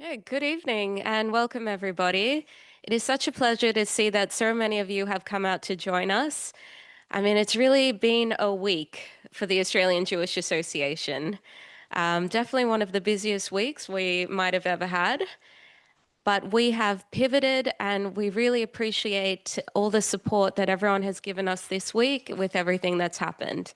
Yeah, good evening and welcome everybody. It is such a pleasure to see that so many of you have come out to join us. I mean, it's really been a week for the Australian Jewish Association. Definitely one of the busiest weeks we might have ever had, but we have pivoted and we really appreciate all the support that everyone has given us this week with everything that's happened.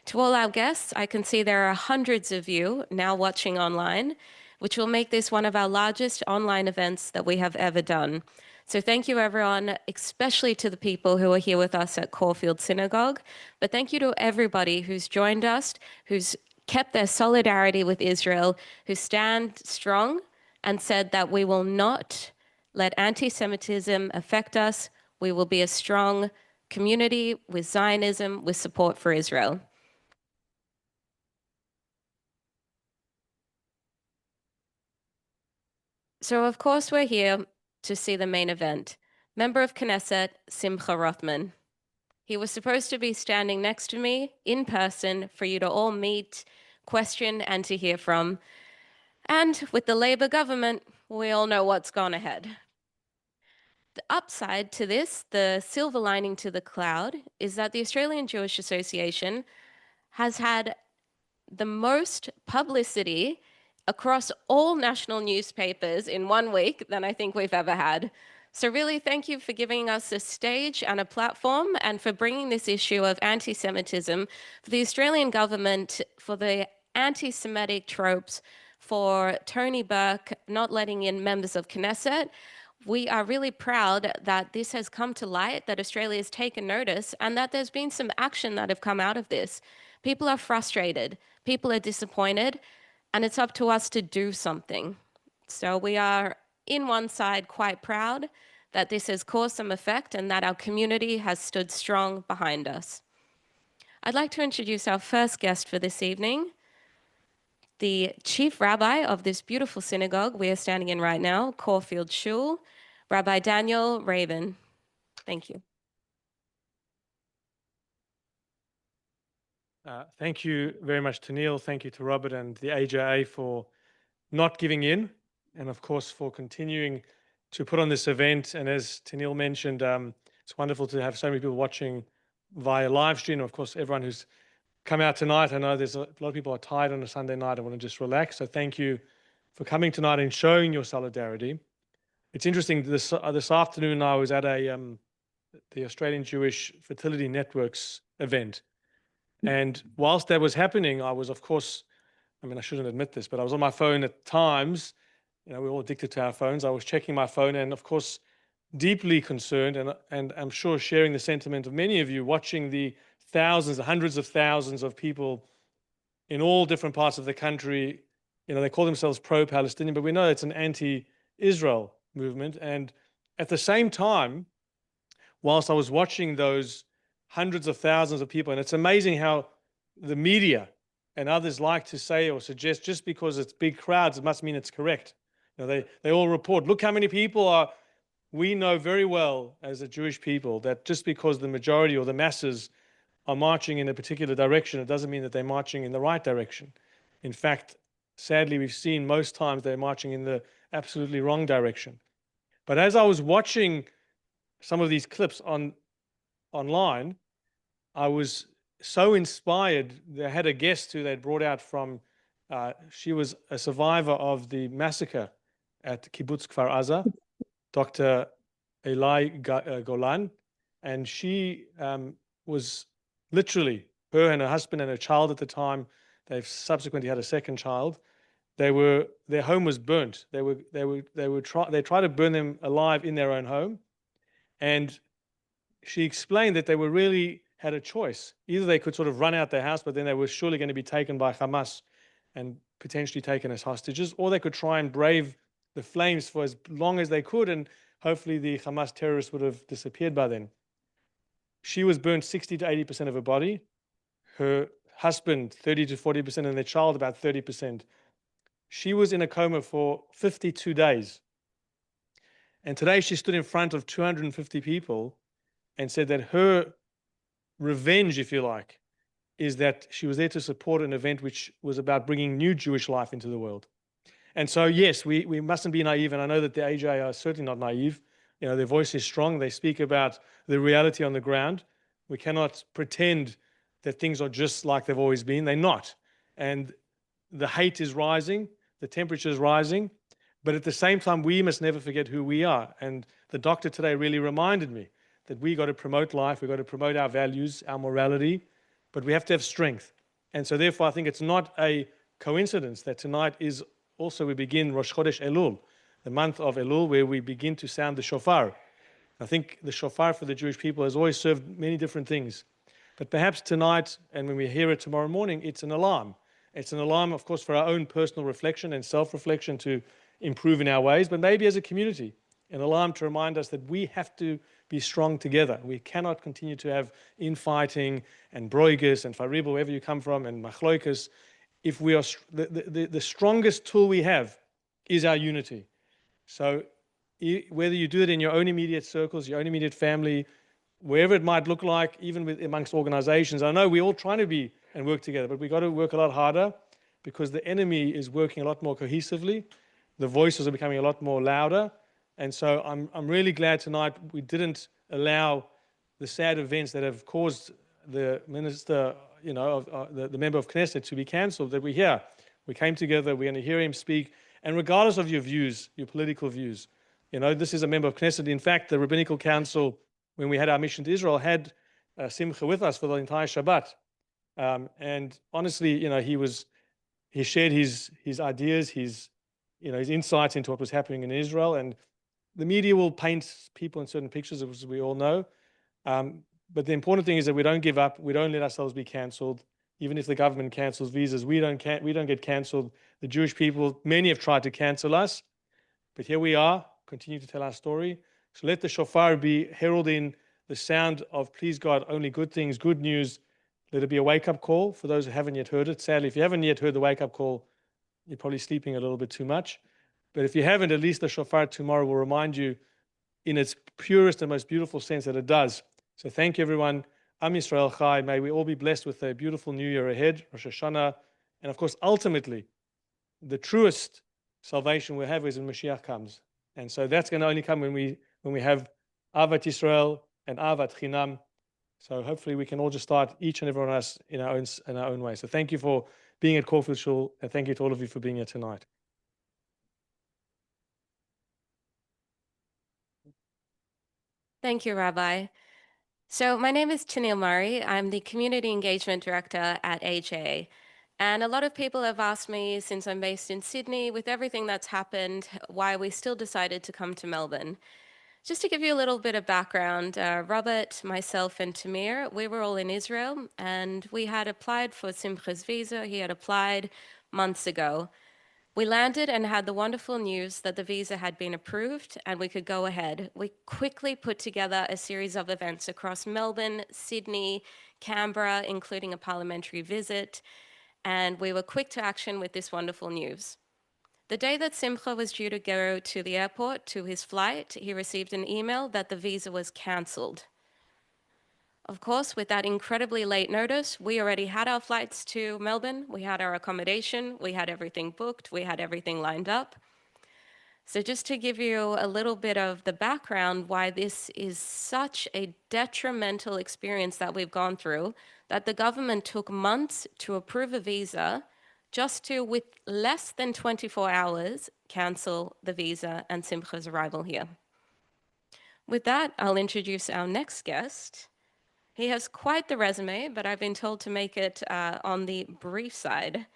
To all our guests, I can see there are hundreds of you now watching online, which will make this one of our largest online events that we have ever done. So thank you, everyone, especially to the people who are here with us at Caulfield Synagogue. But thank you to everybody who's joined us, who's kept their solidarity with Israel, who stand strong and said that we will not let anti-Semitism affect us. We will be a strong community with Zionism, with support for Israel. So, of course, we're here to see the main event. Member of Knesset, Simcha Rothman. He was supposed to be standing next to me in person for you to all meet, question, and to hear from. And with the Labour government, we all know what's gone ahead. The upside to this, the silver lining to the cloud, is that the Australian Jewish Association has had the most publicity across all national newspapers in 1 week than I think we've ever had. So really, thank you for giving us a stage and a platform and for bringing this issue of anti-Semitism for the Australian government, for the anti-Semitic tropes, for Tony Burke not letting in members of Knesset. We are really proud that this has come to light, that Australia has taken notice, and that there's been some action that have come out of this. People are frustrated, people are disappointed, and it's up to us to do something. So we are, in one side, quite proud that this has caused some effect and that our community has stood strong behind us. I'd like to introduce our first guest for this evening, the chief rabbi of this beautiful synagogue we are standing in right now, Caulfield Shule, Rabbi Daniel Rabin. Thank you. Thank you very much to Neil. Thank you to Robert and the AJA for not giving in, and of course for continuing to put on this event. And as Neil mentioned, it's wonderful to have so many people watching via live stream. Of course, everyone who's come out tonight. I know there's a lot of people are tired on a Sunday night and want to just relax. So thank you for coming tonight and showing your solidarity. It's interesting. This afternoon I was at the Australian Jewish Fertility Network's event. And whilst that was happening, I was, of course, I mean, I shouldn't admit this, but I was on my phone at times. You know, we're all addicted to our phones. I was checking my phone and, of course, deeply concerned, and I'm sure sharing the sentiment of many of you watching the thousands, hundreds of thousands of people in all different parts of the country. You know, they call themselves pro-Palestinian, but we know it's an anti-Israel movement. And at the same time, whilst I was watching those hundreds of thousands of people, and it's amazing how the media and others like to say or suggest just because it's big crowds, it must mean it's correct. You know, they all report, look how many people are. We know very well as a Jewish people that just because the majority or the masses are marching in a particular direction, it doesn't mean that they're marching in the right direction. In fact, sadly, we've seen most times they're marching in the absolutely wrong direction. But as I was watching some of these clips online, I was so inspired. They had a guest who they'd brought out from, she was a survivor of the massacre at Kibbutz Kfar Aza, Dr. Eli Golan, and she was literally, her and her husband and her child at the time, they've subsequently had a second child. Their home was burnt. They tried to burn them alive in their own home. And she explained that they were really had a choice. Either they could sort of run out their house, but then they were surely going to be taken by Hamas and potentially taken as hostages, or they could try and brave the flames for as long as they could, and hopefully the Hamas terrorists would have disappeared by then. She was burned 60 to 80% of her body, her husband 30 to 40%, and their child about 30%. She was in a coma for 52 days. And today she stood in front of 250 people and said that her revenge, if you like, is that she was there to support an event which was about bringing new Jewish life into the world. And so, yes, we mustn't be naive. And I know that the AJ are certainly not naive. You know, their voice is strong. They speak about the reality on the ground. We cannot pretend that things are just like they've always been. They're not. And the hate is rising, the temperature is rising. But at the same time, we must never forget who we are. And the doctor today really reminded me that we got to promote life, we got to promote our values, our morality, but we have to have strength. And so therefore, I think it's not a coincidence that tonight is also we begin Rosh Chodesh Elul, the month of Elul, where we begin to sound the shofar. I think the shofar for the Jewish people has always served many different things. But perhaps tonight, and when we hear it tomorrow morning, it's an alarm. It's an alarm, of course, for our own personal reflection and self-reflection to improve in our ways, but maybe as a community, an alarm to remind us that we have to be strong together. We cannot continue to have infighting and broigus and faribel, wherever you come from, and machloikas. If we are the strongest tool we have is our unity. So whether you do it in your own immediate circles, your own immediate family, wherever it might look like, even amongst organizations, I know we're all trying to be and work together, but we've got to work a lot harder because the enemy is working a lot more cohesively. The voices are becoming a lot more louder. And so I'm really glad tonight we didn't allow the sad events that have caused the minister, you know, the member of Knesset to be cancelled, that we're here. We came together, we're going to hear him speak. And regardless of your views, your political views, you know, this is a member of Knesset. In fact, the Rabbinical Council, when we had our mission to Israel, had Simcha with us for the entire Shabbat. And honestly, you know, he shared his ideas, his insights into what was happening in Israel. And the media will paint people in certain pictures, as we all know. But the important thing is that we don't give up. We don't let ourselves be cancelled. Even if the government cancels visas, we don't get cancelled. The Jewish people, many have tried to cancel us. But here we are, continue to tell our story. So let the shofar be heralding the sound of, please God, only good things, good news. Let it be a wake-up call for those who haven't yet heard it. Sadly, if you haven't yet heard the wake-up call, you're probably sleeping a little bit too much. But if you haven't, at least the shofar tomorrow will remind you in its purest and most beautiful sense that it does. So thank you, everyone. Am Yisrael Chai. May we all be blessed with a beautiful new year ahead, Rosh Hashanah. And of course, ultimately, the truest salvation we have is when Mashiach comes. And so that's going to only come when we have Avat Yisrael and Avat Chinam. So hopefully we can all just start, each and every one of us, in our own way. So thank you for being at Caulfield Shule, and thank you to all of you for being here tonight. Thank you, Rabbi. So my name is Tennille Murray. I'm the Community Engagement Director at AJ. And a lot of people have asked me, since I'm based in Sydney, with everything that's happened, why we still decided to come to Melbourne. Just to give you a little bit of background, Robert, myself, and Tamir, we were all in Israel, and we had applied for Simcha's visa. He had applied months ago. We landed and had the wonderful news that the visa had been approved and we could go ahead. We quickly put together a series of events across Melbourne, Sydney, Canberra, including a parliamentary visit, and we were quick to action with this wonderful news. The day that Simcha was due to go to the airport to his flight, he received an email that the visa was cancelled. Of course, with that incredibly late notice, we already had our flights to Melbourne, we had our accommodation, we had everything booked, we had everything lined up. So just to give you a little bit of the background why this is such a detrimental experience that we've gone through, that the government took months to approve a visa just to, with less than 24 hours, cancel the visa and Simcha's arrival here. With that, I'll introduce our next guest. He has quite the resume, but I've been told to make it on the brief side.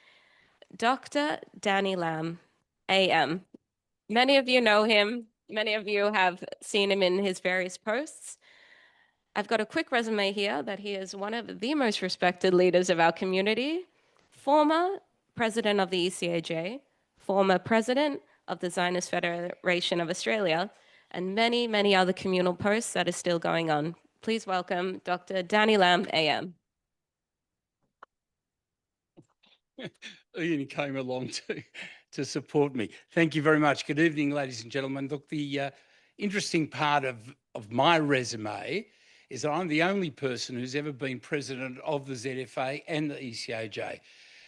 Dr. Danny Lamm, AM. Many of you know him. Many of you have seen him in his various posts. I've got a quick resume here that he is one of the most respected leaders of our community, former president of the ECAJ, former president of the Zionist Federation of Australia, and many, many other communal posts that are still going on. Please welcome Dr. Danny Lamm, AM. Ian came along to support me. Thank you very much. Good evening, ladies and gentlemen. Look, the interesting part of my resume is that I'm the only person who's ever been president of the ZFA and the ECAJ.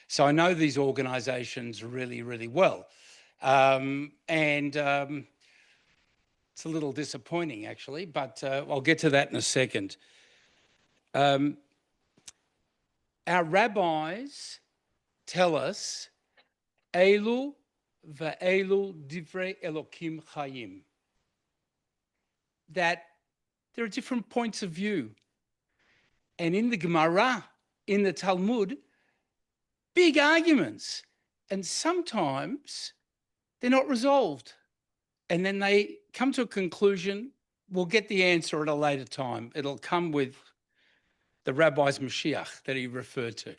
So I know these organisations really, really well. It's a little disappointing, actually, but I'll get to that in a second. Our rabbis tell us, Elu ve'elu divrei Elokim chayim, that there are different points of view. And in the Gemara, in the Talmud, big arguments. And sometimes they're not resolved. And then they come to a conclusion. We'll get the answer at a later time. It'll come with the rabbi's Mashiach that he referred to.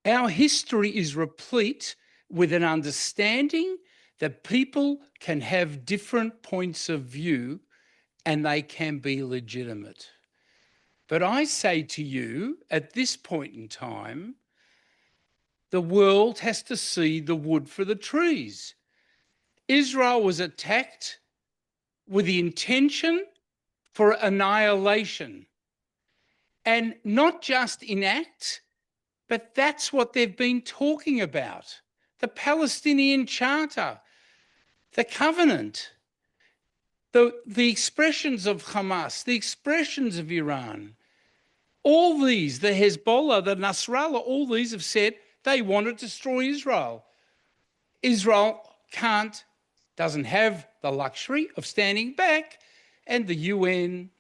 Our history is replete with an understanding that people can have different points of view and they can be legitimate. But I say to you, at this point in time, the world has to see the wood for the trees. Israel was attacked with the intention for annihilation. And not just in act, but that's what they've been talking about. The Palestinian Charter, the covenant, the expressions of Hamas, the expressions of Iran, all these, the Hezbollah, the Nasrallah, all these have said they want to destroy Israel. Israel doesn't have the luxury of standing back, and the UN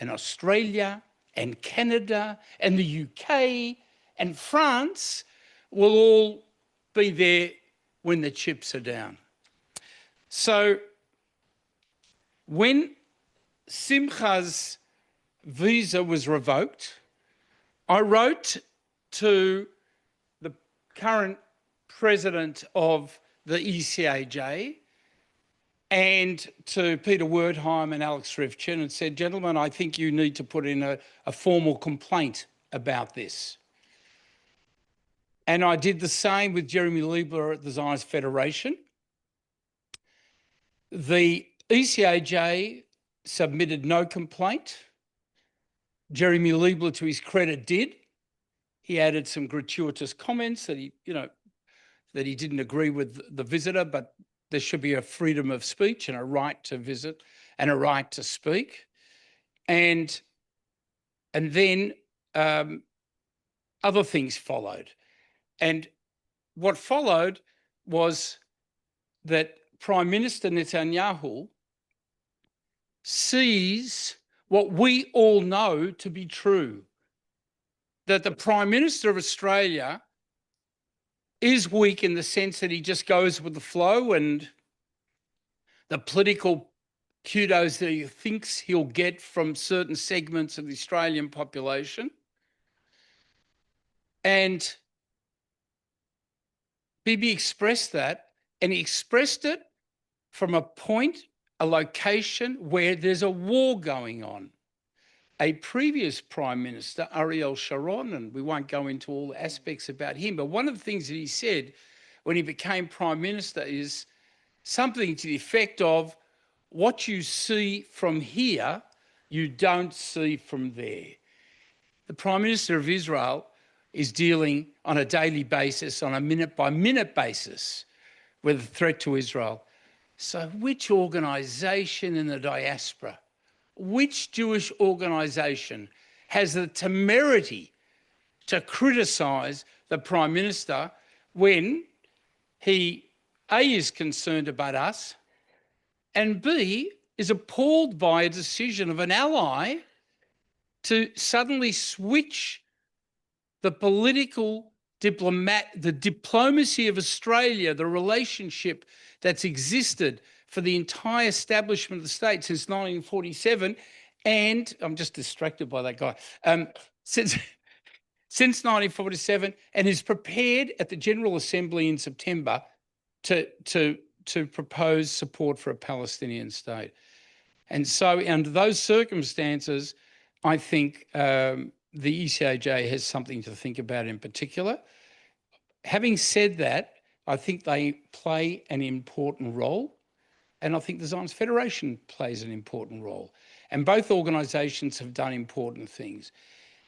and Australia and Canada and the UK and France will all be there when the chips are down. So when Simcha's visa was revoked, I wrote to the current president of the ECAJ and to Peter Wertheim and Alex Rivchin and said, gentlemen, I think you need to put in a formal complaint about this. And I did the same with Jeremy Liebler at the Zionist Federation. The ECAJ submitted no complaint. Jeremy Liebler, to his credit, did. He added some gratuitous comments that he didn't agree with the visitor, but there should be a freedom of speech and a right to visit and a right to speak. And then other things followed. And what followed was that Prime Minister Netanyahu sees what we all know to be true, that the Prime Minister of Australia is weak in the sense that he just goes with the flow and the political kudos that he thinks he'll get from certain segments of the Australian population. And Bibi expressed that, and he expressed it from a point, a location where there's a war going on. A previous Prime Minister, Ariel Sharon, and we won't go into all the aspects about him, but one of the things that he said when he became Prime Minister is something to the effect of, what you see from here, you don't see from there. The Prime Minister of Israel is dealing on a daily basis, on a minute-by-minute basis, with a threat to Israel. So which organisation in the diaspora, which Jewish organisation has the temerity to criticise the Prime Minister when he, A, is concerned about us, and B, is appalled by a decision of an ally to suddenly switch the the diplomacy of Australia, the relationship that's existed for the entire establishment of the state since 1947, and I'm just distracted by that guy, since 1947, and is prepared at the General Assembly in September to propose support for a Palestinian state. And so under those circumstances, I think the ECAJ has something to think about in particular. Having said that, I think they play an important role, and I think the Zionist Federation plays an important role. And both organisations have done important things.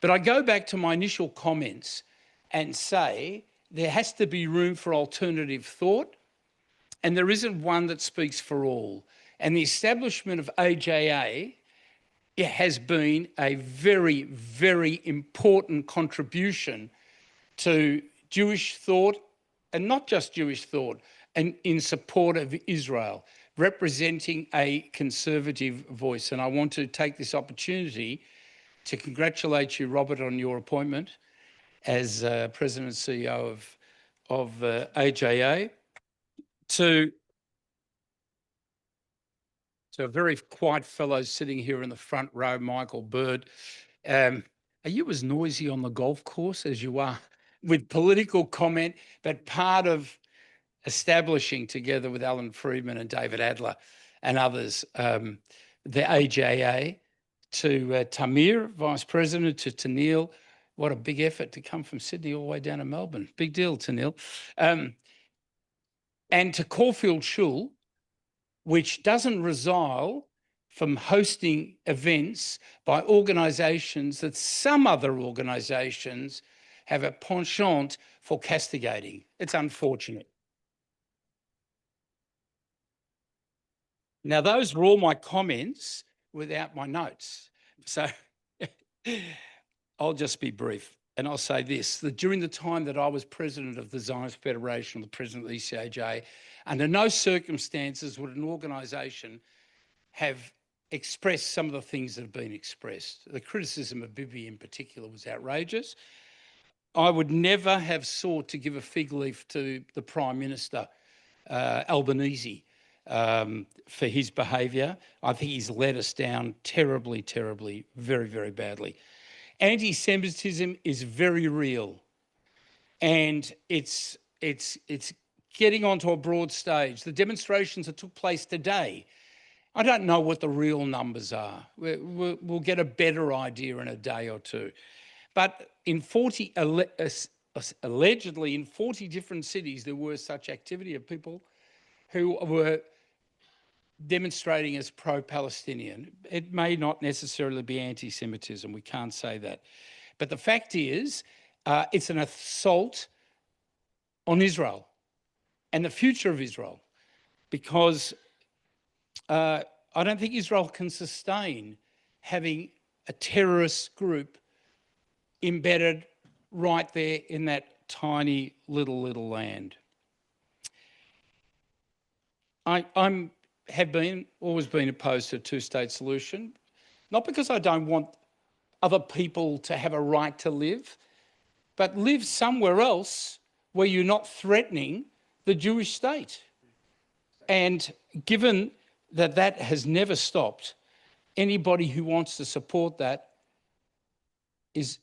But I go back to my initial comments and say there has to be room for alternative thought, and there isn't one that speaks for all. And the establishment of AJA, it has been a very, very important contribution to Jewish thought, and not just Jewish thought, and in support of Israel, representing a conservative voice. And I want to take this opportunity to congratulate you, Robert, on your appointment as President and CEO of AJA, to a very quiet fellow sitting here in the front row, Michael Bird. Are you as noisy on the golf course as you are with political comment, but part of establishing, together with Alan Friedman and David Adler and others, the AJA, to Tamir, Vice President, to Tanil. What a big effort to come from Sydney all the way down to Melbourne. Big deal, Tanil. And to Caulfield Shule, which doesn't resile from hosting events by organisations that some other organisations have a penchant for castigating. It's unfortunate. Now, those were all my comments without my notes. So I'll just be brief. And I'll say this, that during the time that I was president of the Zionist Federation, or the president of the ECAJ, under no circumstances would an organisation have expressed some of the things that have been expressed. The criticism of Bibi in particular was outrageous. I would never have sought to give a fig leaf to the Prime Minister, Albanese, for his behaviour. I think he's let us down terribly, terribly, very, very badly. Anti-Semitism is very real, and it's getting onto a broad stage. The demonstrations that took place today, I don't know what the real numbers are. We'll get a better idea in a day or two. But in allegedly in 40 different cities, there were such activity of people who were demonstrating as pro-Palestinian. It may not necessarily be anti-Semitism, we can't say that. But the fact is, it's an assault on Israel and the future of Israel, because I don't think Israel can sustain having a terrorist group embedded right there in that tiny little land. Always been opposed to a two-state solution, not because I don't want other people to have a right to live, but live somewhere else where you're not threatening the Jewish state. And given that that has never stopped, anybody who wants to support that is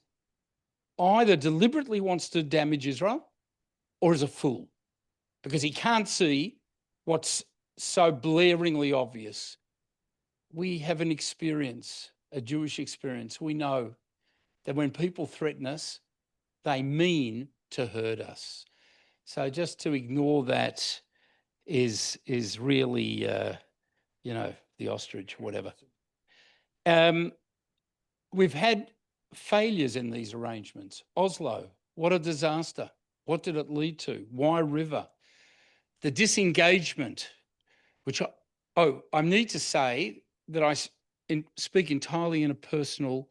either deliberately wants to damage Israel or is a fool, because he can't see what's so blaringly obvious. We have an experience, a Jewish experience. We know that when people threaten us, they mean to hurt us. So just to ignore that is really, the ostrich, whatever. We've had failures in these arrangements. Oslo, what a disaster. What did it lead to? Wye River, the disengagement, which I need to say that I speak entirely in a personal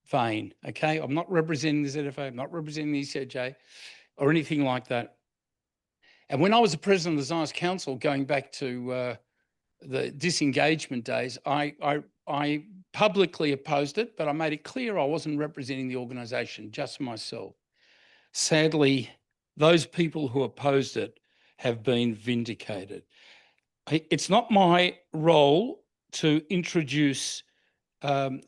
vein, okay? I'm not representing the ZFA, I'm not representing the ECAJ or anything like that. And when I was the president of the Zionist Council, going back to the disengagement days, I publicly opposed it, but I made it clear I wasn't representing the organisation, just myself. Sadly, those people who opposed it have been vindicated. It's not my role to introduce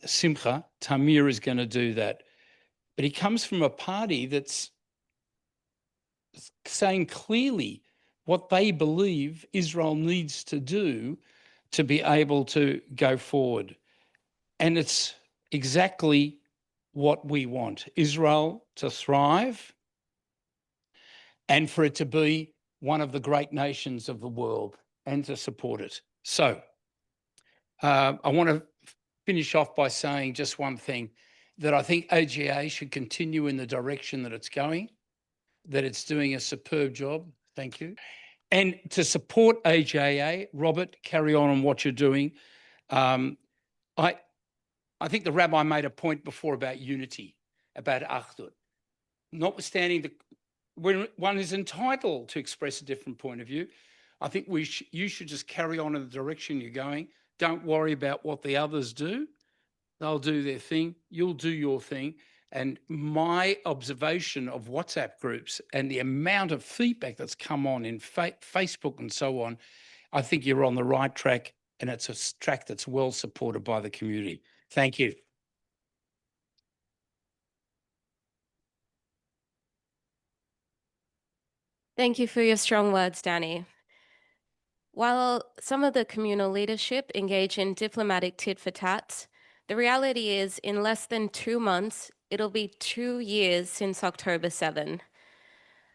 Simcha. Tamir is going to do that. But he comes from a party that's saying clearly what they believe Israel needs to do to be able to go forward. And it's exactly what we want, Israel to thrive and for it to be one of the great nations of the world and to support it. So I want to finish off by saying just one thing, that I think AGA should continue in the direction that it's going. that it's doing a superb job. Thank you. And to support AJA, Robert, carry on what you're doing. I think the rabbi made a point before about unity, about achdut. Notwithstanding when one is entitled to express a different point of view, I think you should just carry on in the direction you're going. Don't worry about what the others do. They'll do their thing. You'll do your thing. And my observation of WhatsApp groups and the amount of feedback that's come on in Facebook and so on, I think you're on the right track, and it's a track that's well supported by the community. Thank you. Thank you for your strong words, Danny. While some of the communal leadership engage in diplomatic tit for tat, the reality is in less than 2 months, it'll be 2 years since October 7.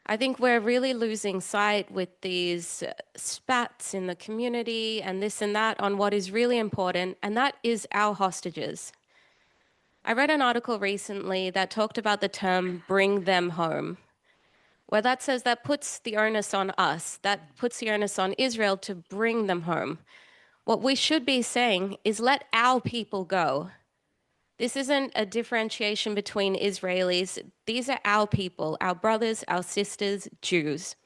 I think we're really losing sight with these spats in the community and this and that on what is really important, and that is our hostages. I read an article recently that talked about the term bring them home, where that says that puts the onus on us, that puts the onus on Israel to bring them home. What we should be saying is let our people go. This isn't a differentiation between Israelis. These are our people, our brothers, our sisters, Jews.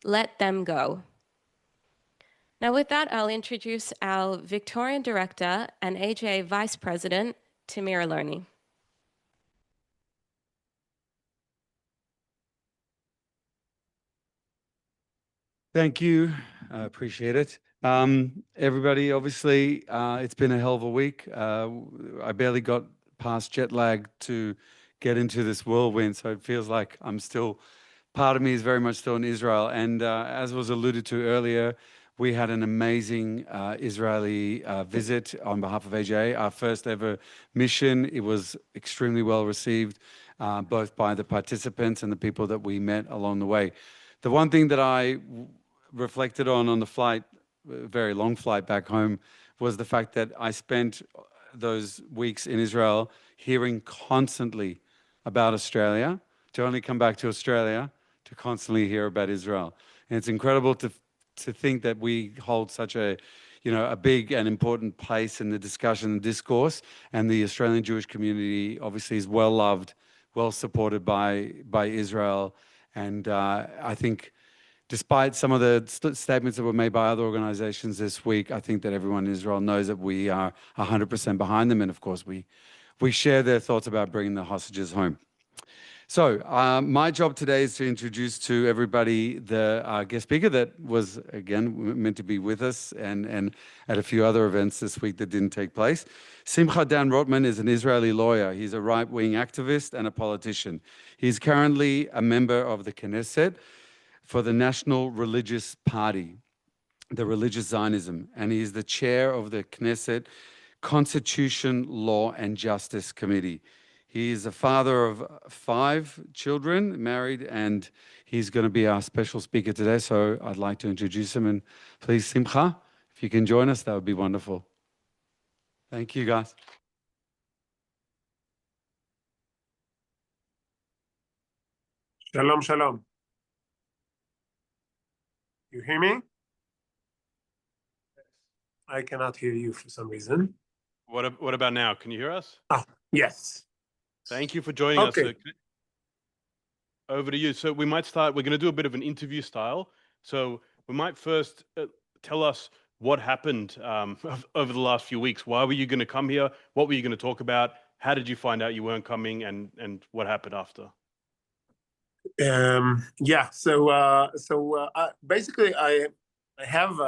Let them go. Now with that, I'll introduce our Victorian Director and AJA Vice President, Tamir Aloni. Thank you. I appreciate it. Everybody, obviously, it's been a hell of a week. I barely got past jet lag to get into this whirlwind, so it feels like part of me is very much still in Israel. And as was alluded to earlier, we had an amazing Israeli visit on behalf of AJA, our first ever mission. It was extremely well received, both by the participants and the people that we met along the way. The one thing that I reflected on the flight, a very long flight back home, was the fact that I spent those weeks in Israel hearing constantly about Australia, to only come back to Australia to constantly hear about Israel. And it's incredible to think that we hold such a big and important place in the discussion and discourse, and the Australian Jewish community obviously is well loved, well supported by Israel. And I think despite some of the statements that were made by other organizations this week, I think that everyone in Israel knows that we are 100% behind them. And of course, we share their thoughts about bringing the hostages home. So my job today is to introduce to everybody the guest speaker that was, again, meant to be with us and at a few other events this week that didn't take place. Simcha Rothman is an Israeli lawyer. He's a right-wing activist and a politician. He's currently a member of the Knesset for the National Religious Party, the Religious Zionism, and he's the chair of the Knesset Constitution, Law and Justice Committee. He is a father of 5 children, married, and he's going to be our special speaker today. So I'd like to introduce him. And please, Simcha, if you can join us, that would be wonderful. Thank you, guys. Shalom, shalom. You hear me? I cannot hear you for some reason. What about now? Can you hear us? Ah, yes. Thank you for joining us. Over to you. So we might start, we're going to do a bit of an interview style. So we might first tell us what happened over the last few weeks. Why were you going to come here? What were you going to talk about? How did you find out you weren't coming, and what happened after? Basically I have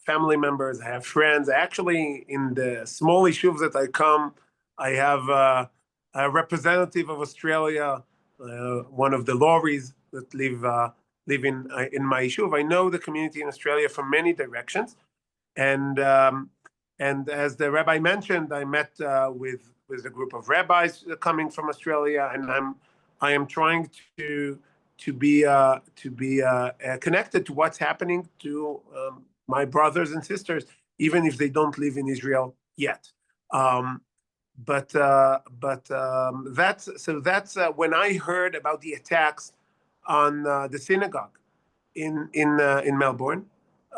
family members, I have friends. Actually, in the small yeshuvs that I come, I have a representative of Australia, one of the Lauries that live in my yeshuv. I know the community in Australia from many directions, and as the rabbi mentioned, I met with a group of rabbis coming from Australia, and I am trying to be connected to what's happening to my brothers and sisters, even if they don't live in Israel yet. That's when I heard about the attacks. on the synagogue in Melbourne,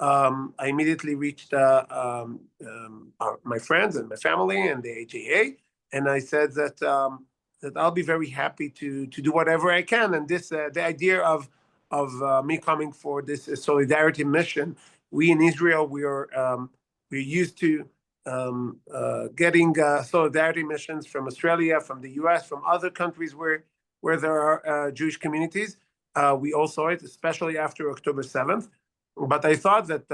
I immediately reached my friends and my family and the AJA, and I said that that I'll be very happy to do whatever I can. And this the idea of me coming for this solidarity mission. We in Israel, we're used to getting solidarity missions from Australia, from the US, from other countries where there are Jewish communities. We all saw it, especially after October 7th. But I thought that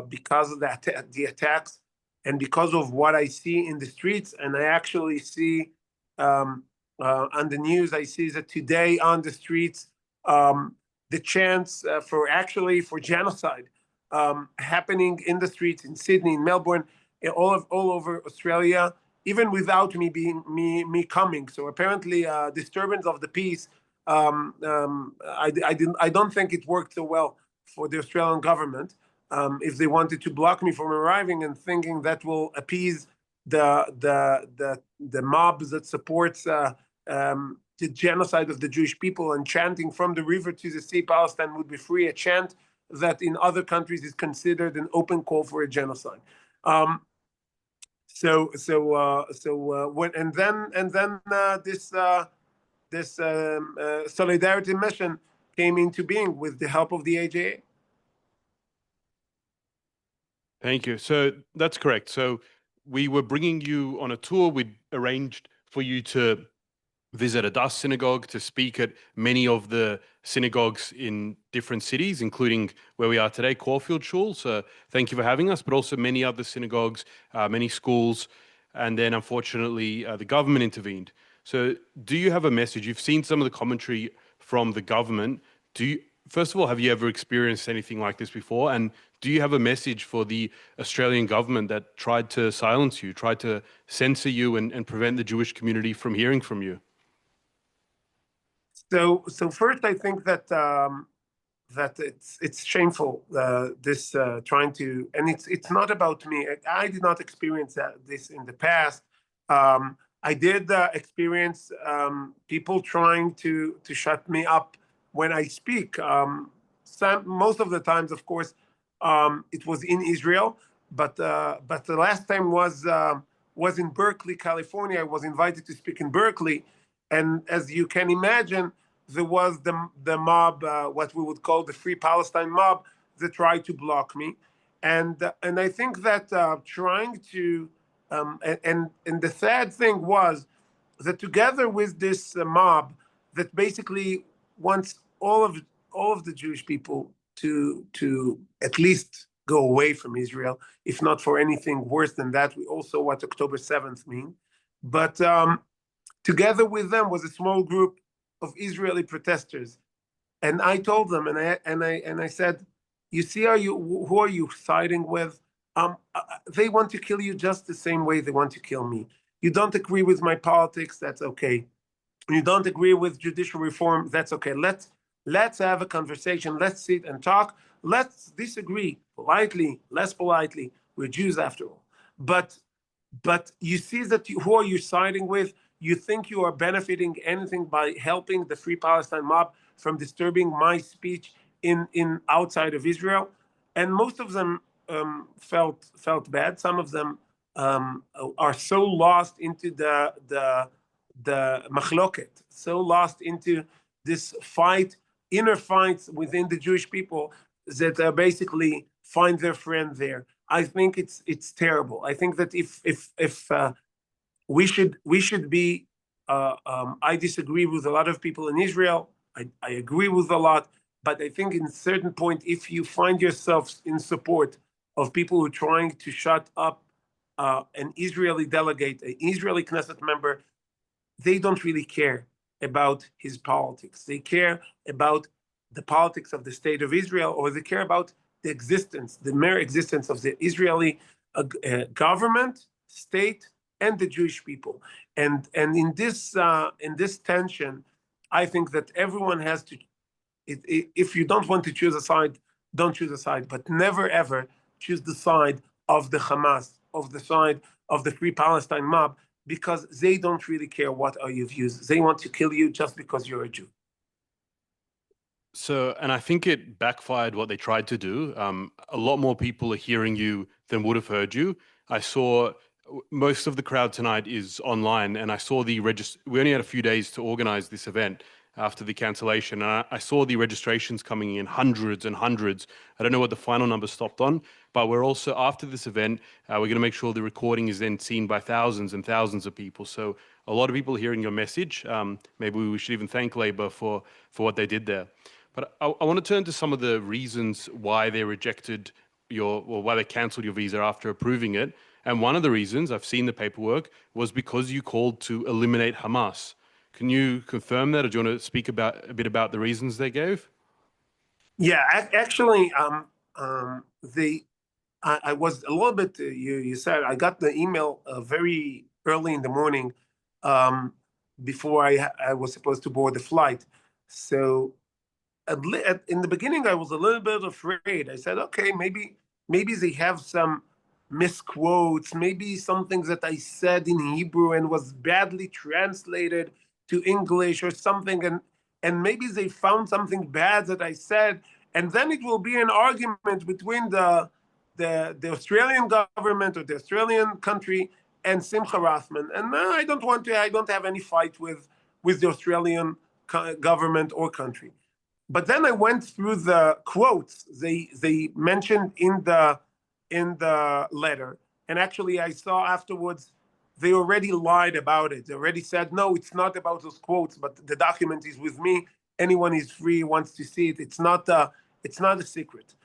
because of the attacks and because of what I see in the streets, and I actually see on the news, I see that today on the streets, the chance for genocide happening in the streets in Sydney, in Melbourne, all over Australia, even without me coming. So apparently, disturbance of the peace. I don't think it worked so well for the Australian government if they wanted to block me from arriving and thinking that will appease the mobs that supports the genocide of the Jewish people, and chanting from the river to the sea, Palestine would be free, a chant that in other countries is considered an open call for a genocide. This solidarity mission came into being with the help of the AJA. Thank you. So that's correct. So we were bringing you on a tour. We'd arranged for you to visit a Das synagogue, to speak at many of the synagogues in different cities, including where we are today, Caulfield Shule. So thank you for having us, but also many other synagogues, many schools. And then unfortunately, the government intervened. So do you have a message? You've seen some of the commentary from the government. First of all, have you ever experienced anything like this before? And do you have a message for the Australian government that tried to silence you, tried to censor you and prevent the Jewish community from hearing from you? So first, I think that that it's shameful, this trying to, and it's not about me. I did not experience this in the past. I did experience people trying to shut me up when I speak. Most of the times, of course, it was in Israel, but the last time was in Berkeley, California. I was invited to speak in Berkeley, and as you can imagine, there was the mob, what we would call the Free Palestine mob, that tried to block me, and I think that trying to and the sad thing was that together with this mob that basically wants all of the Jewish people to at least go away from Israel, if not for anything worse than that. We also what October 7th mean, but together with them was a small group of Israeli protesters, and I told them, and I said, "You see, who are you siding with? They want to kill you just the same way they want to kill me. You don't agree with my politics, that's okay. You don't agree with judicial reform, that's okay. Let's have a conversation. Let's sit and talk. Let's disagree politely, less politely. We're Jews after all. But you see that who are you siding with? You think you are benefiting anything by helping the Free Palestine mob from disturbing my speech in outside of Israel?" And most of them felt bad. Some of them are so lost into the machloket, so lost into this fight, inner fights within the Jewish people, that basically find their friend there. I think it's terrible. I think that if we should be, I disagree with a lot of people in Israel. I agree with a lot, but I think in a certain point, if you find yourself in support of people who are trying to shut up an Israeli delegate, an Israeli Knesset member, they don't really care about his politics. They care about the politics of the state of Israel, or they care about the existence, the mere existence of the Israeli government, state, and the Jewish people. And in this tension, I think that everyone has to. If you don't want to choose a side, don't choose a side, but never ever choose the side of the Hamas, of the side of the Free Palestine mob, because they don't really care what are your views. They want to kill you just because you're a Jew. So, and I think it backfired what they tried to do. A lot more people are hearing you than would have heard you. I saw most of the crowd tonight is online, and I saw the we only had a few days to organize this event after the cancellation. And I saw the registrations coming in hundreds and hundreds. I don't know what the final number stopped on, but we're also, after this event, we're going to make sure the recording is then seen by thousands and thousands of people. So a lot of people hearing your message. Maybe we should even thank Labour for what they did there. But I want to turn to some of the reasons why they rejected why they cancelled your visa after approving it. And one of the reasons, I've seen the paperwork, was because you called to eliminate Hamas. Can you confirm that, or do you want to speak a bit about the reasons they gave? Yeah, actually, I was a little bit. You said I got the email very early in the morning, before I was supposed to board the flight. So in the beginning, I was a little bit afraid. I said, okay, maybe they have some misquotes, maybe some things that I said in Hebrew and was badly translated to English or something, and maybe they found something bad that I said, and then it will be an argument between the Australian government or the Australian country and Simcha Rothman. And I don't want to. I don't have any fight with the Australian government or country. But then I went through the quotes they mentioned in the letter, and actually I saw afterwards they already lied about it. They already said, no, it's not about those quotes, but the document is with me. Anyone is free, wants to see it. It's not a secret.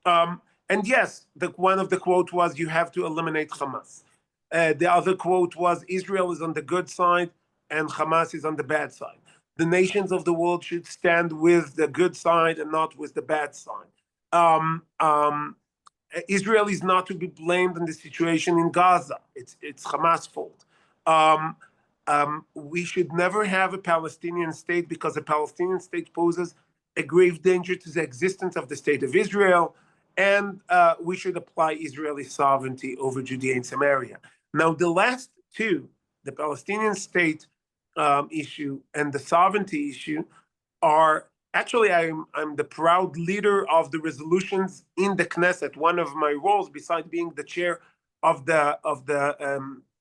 And yes, one of the quote was, you have to eliminate Hamas. The other quote was, Israel is on the good side and Hamas is on the bad side. The nations of the world should stand with the good side and not with the bad side. Israel is not to be blamed in the situation in Gaza. It's Hamas' fault. We should never have a Palestinian state because a Palestinian state poses a grave danger to the existence of the state of Israel, and we should apply Israeli sovereignty over Judea and Samaria. Now, the last two, the Palestinian state issue and the sovereignty issue, are actually, I'm the proud leader of the resolutions in the Knesset. One of my roles, besides being the chair of the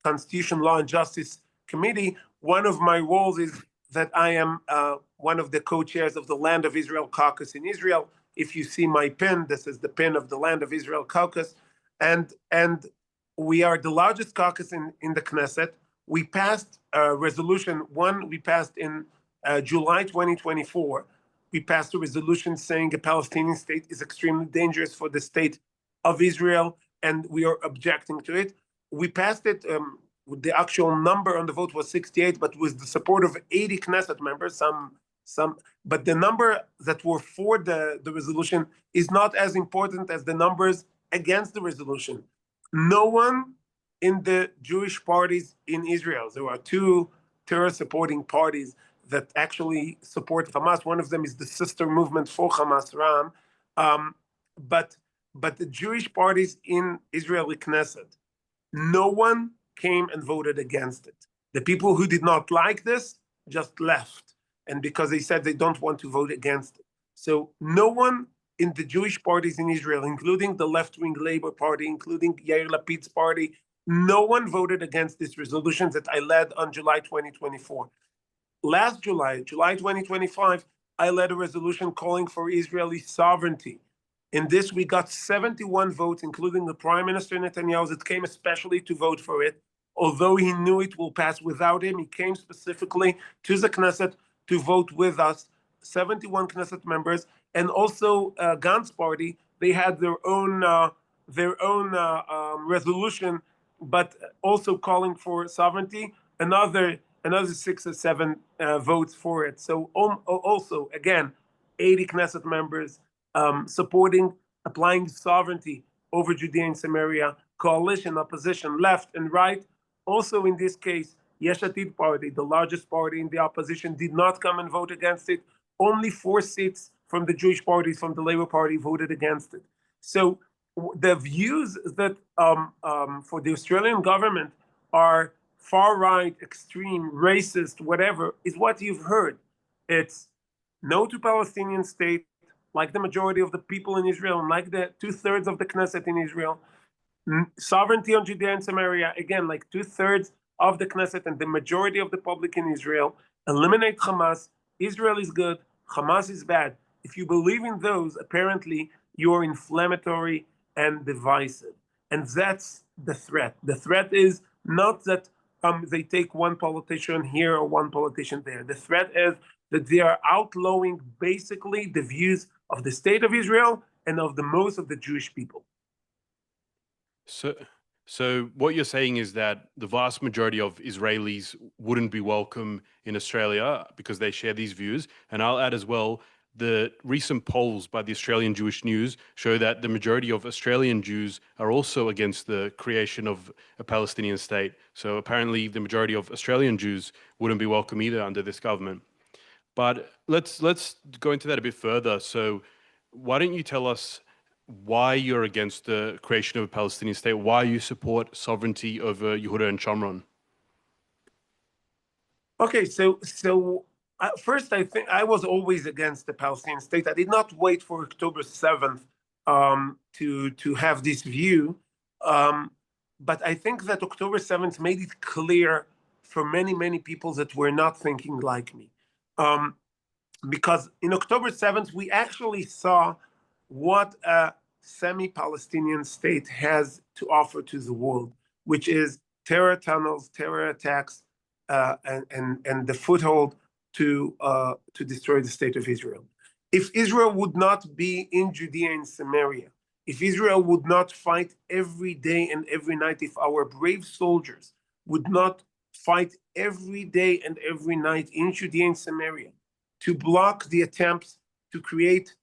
Constitution, Law, and Justice Committee, one of my roles is that I am one of the co-chairs of the Land of Israel Caucus in Israel. If you see my pin, this is the pin of the Land of Israel Caucus, and we are the largest caucus in the Knesset. We passed a resolution. We passed in July 2024. We passed a resolution saying a Palestinian state is extremely dangerous for the state of Israel, and we are objecting to it. We passed it. The actual number on the vote was 68, but with the support of 80 Knesset members, but the number that were for the resolution is not as important as the numbers against the resolution. No one in the Jewish parties in Israel, there are two terror-supporting parties that actually support Hamas. One of them is the sister movement for Hamas, Ram. But the Jewish parties in Israeli Knesset, no one came and voted against it. The people who did not like this just left, and because they said they don't want to vote against it. So no one in the Jewish parties in Israel, including the left-wing Labor Party, including Yair Lapid's party, no one voted against this resolution that I led on July 2024. Last July 2025, I led a resolution calling for Israeli sovereignty. In this, we got 71 votes, including the Prime Minister Netanyahu, that came especially to vote for it. Although he knew it will pass without him, he came specifically to the Knesset to vote with us, 71 Knesset members, and also Gantz party. They had their own resolution, but also calling for sovereignty. Another 6 or 7 votes for it. So also, again, 80 Knesset members supporting applying sovereignty over Judea and Samaria, coalition, opposition, left and right. Also in this case, Yesh Atid party, the largest party in the opposition, did not come and vote against it. Only 4 seats from the Jewish parties, from the Labour Party, voted against it. So the views that for the Australian government are far right, extreme, racist, whatever, is what you've heard. It's no to Palestinian state, like the majority of the people in Israel, and like the 2/3 of the Knesset in Israel. Sovereignty on Judea and Samaria, again, like 2/3 of the Knesset and the majority of the public in Israel. Eliminate Hamas. Israel is good, Hamas is bad. If you believe in those, apparently you're inflammatory and divisive. And that's the threat. The threat is not that they take one politician here or one politician there. The threat is that they are outlawing basically the views of the state of Israel and of the most of the Jewish people. So what you're saying is that the vast majority of Israelis wouldn't be welcome in Australia because they share these views. And I'll add as well, the recent polls by the Australian Jewish News show that the majority of Australian Jews are also against the creation of a Palestinian state. So apparently the majority of Australian Jews wouldn't be welcome either under this government. But let's go into that a bit further. So why don't you tell us why you're against the creation of a Palestinian state, why you support sovereignty over Yehuda and Shomron? Okay, so first, I think I was always against the Palestinian state. I did not wait for October 7th to have this view, but I think that October 7th made it clear for many people that were not thinking like me, because in October 7th we actually saw what a semi-Palestinian state has to offer to the world, which is terror tunnels, terror attacks, and the foothold to destroy the state of Israel. If Israel would not be in Judea and Samaria, if Israel would not fight every day and every night, if our brave soldiers would not fight every day and every night in Judea and Samaria to block the attempts to create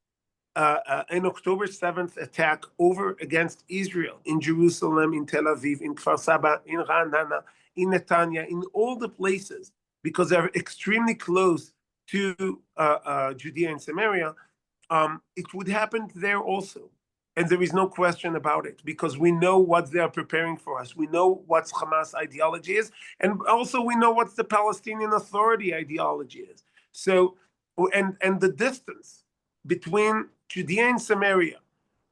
an October 7th attack over against Israel in Jerusalem, in Tel Aviv, in Kfar Saba, in Ra'anana, in Netanya, in all the places, because they're extremely close to Judea and Samaria, it would happen there also. And there is no question about it, because we know what they are preparing for us. We know what Hamas ideology is, and also we know what the Palestinian Authority ideology is. So, and the distance between Judea and Samaria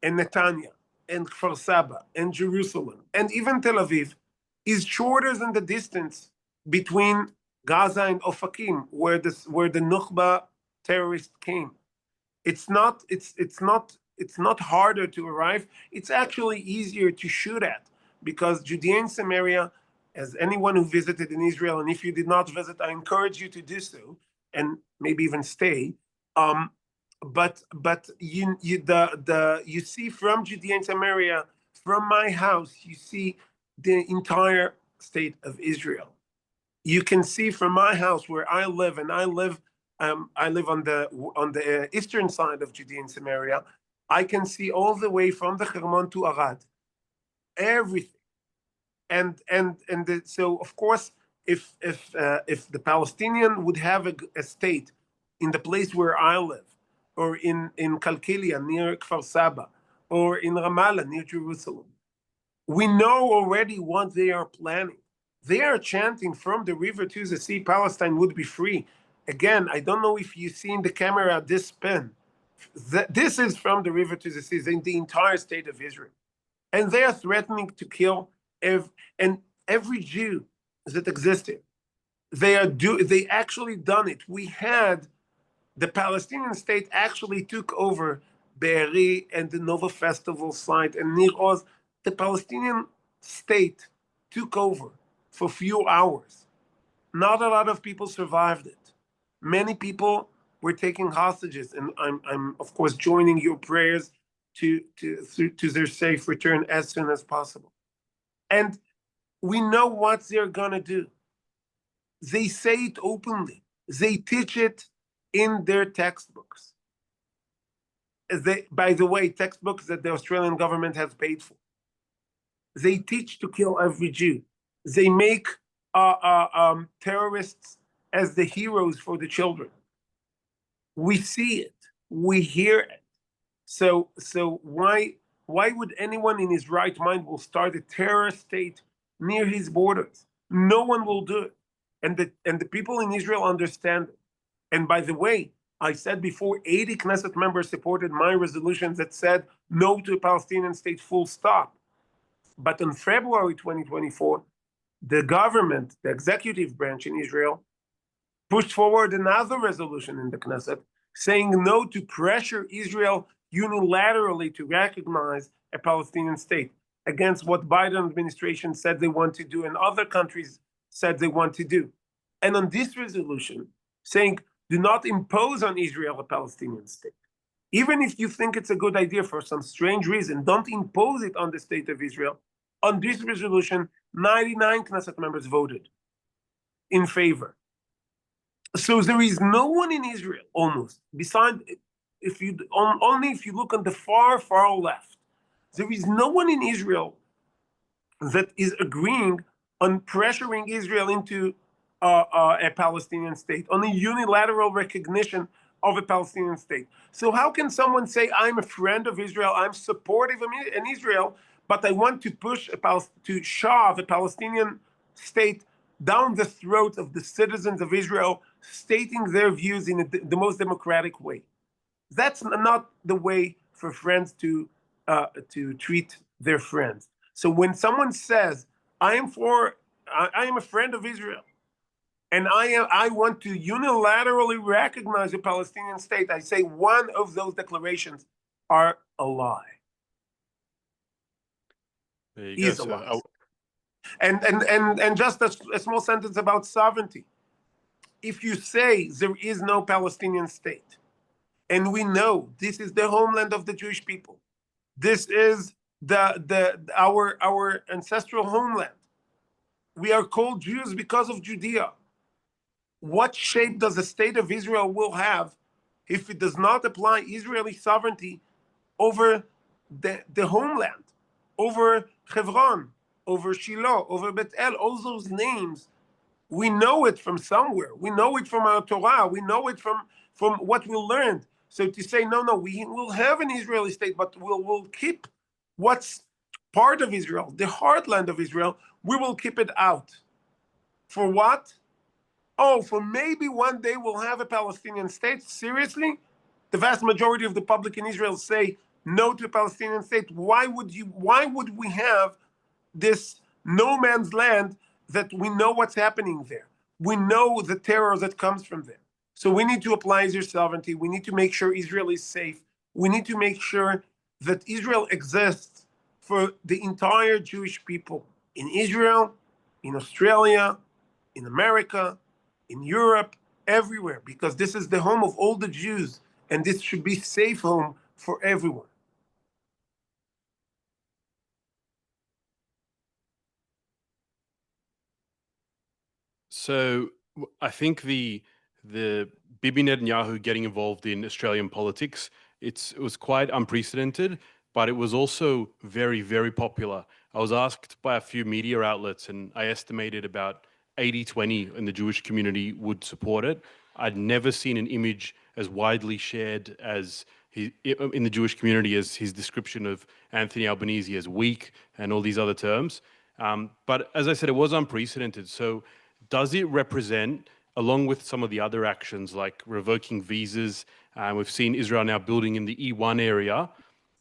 and Netanya and Kfar Saba and Jerusalem and even Tel Aviv is shorter than the distance between Gaza and Ofakim, where the Nukhba terrorists came. It's not harder to arrive. It's actually easier to shoot at, because Judea and Samaria, as anyone who visited in Israel, and if you did not visit, I encourage you to do so and maybe even stay. But you see from Judea and Samaria, from my house, you see the entire state of Israel. You can see from my house where I live, and I live on the eastern side of Judea and Samaria. I can see all the way from the Hermon to Arad, everything. So of course, if the Palestinian would have a state in the place where I live, or in Kalkilia near Kfar Saba, or in Ramallah near Jerusalem, we know already what they are planning. They are chanting from the river to the sea, Palestine would be free. Again, I don't know if you see in the camera this pen. This is from the river to the sea, in the entire state of Israel. And they are threatening to kill every Jew that existed. They actually done it. We had the Palestinian state actually took over Be'eri and the Nova Festival site and Nir Oz. The Palestinian state took over for a few hours. Not a lot of people survived it. Many people were taken hostages, and I'm of course joining your prayers to their safe return as soon as possible. And we know what they're gonna do. They say it openly. They teach it in their textbooks. By the way, textbooks that the Australian government has paid for. They teach to kill every Jew. They make terrorists as the heroes for the children. We see it. We hear it. So why would anyone in his right mind will start a terror state near his borders? No one will do it. And the people in Israel understand it. And by the way, I said before, 80 Knesset members supported my resolutions that said no to a Palestinian state, full stop. But in February 2024, the government, the executive branch in Israel, pushed forward another resolution in the Knesset saying no to pressure Israel unilaterally to recognize a Palestinian state against what Biden administration said they want to do and other countries said they want to do. And on this resolution, saying do not impose on Israel a Palestinian state. Even if you think it's a good idea for some strange reason, don't impose it on the state of Israel. On this resolution, 99 Knesset members voted in favor. So there is no one in Israel, almost, besides, only if you look on the far, far left, there is no one in Israel that is agreeing on pressuring Israel into a Palestinian state, on a unilateral recognition of a Palestinian state. So how can someone say, I'm a friend of Israel, I'm supportive of Israel, but I want to to shove a Palestinian state down the throat of the citizens of Israel, stating their views in the most democratic way? That's not the way for friends to treat their friends. So when someone says, I am a friend of Israel, and I want to unilaterally recognize a Palestinian state, I say one of those declarations are a lie. There you Is go. a lie. And just a small sentence about sovereignty. If you say there is no Palestinian state, and we know this is the homeland of the Jewish people, this is our ancestral homeland. We are called Jews because of Judea. What shape does the state of Israel will have if it does not apply Israeli sovereignty over the homeland, over Hebron, over Shiloh, over Beit El, all those names? We know it from somewhere. We know it from our Torah. We know it from what we learned. So to say, no, we will have an Israeli state, but we'll keep what's part of Israel, the heartland of Israel, we will keep it out. For what? Oh, for maybe one day we'll have a Palestinian state? Seriously? The vast majority of the public in Israel say no to a Palestinian state. Why would we have this no man's land that we know what's happening there? We know the terror that comes from there. So we need to apply Israel's sovereignty. We need to make sure Israel is safe. We need to make sure that Israel exists for the entire Jewish people in Israel, in Australia, in America, in Europe, everywhere, because this is the home of all the Jews, and this should be a safe home for everyone. So I think the Bibi Netanyahu getting involved in Australian politics, it was quite unprecedented, but it was also very, very popular. I was asked by a few media outlets, and I estimated about 80-20 in the Jewish community would support it. I'd never seen an image as widely shared as in the Jewish community as his description of Anthony Albanese as weak and all these other terms. But as I said, it was unprecedented. So does it represent, along with some of the other actions like revoking visas, we've seen Israel now building in the E1 area,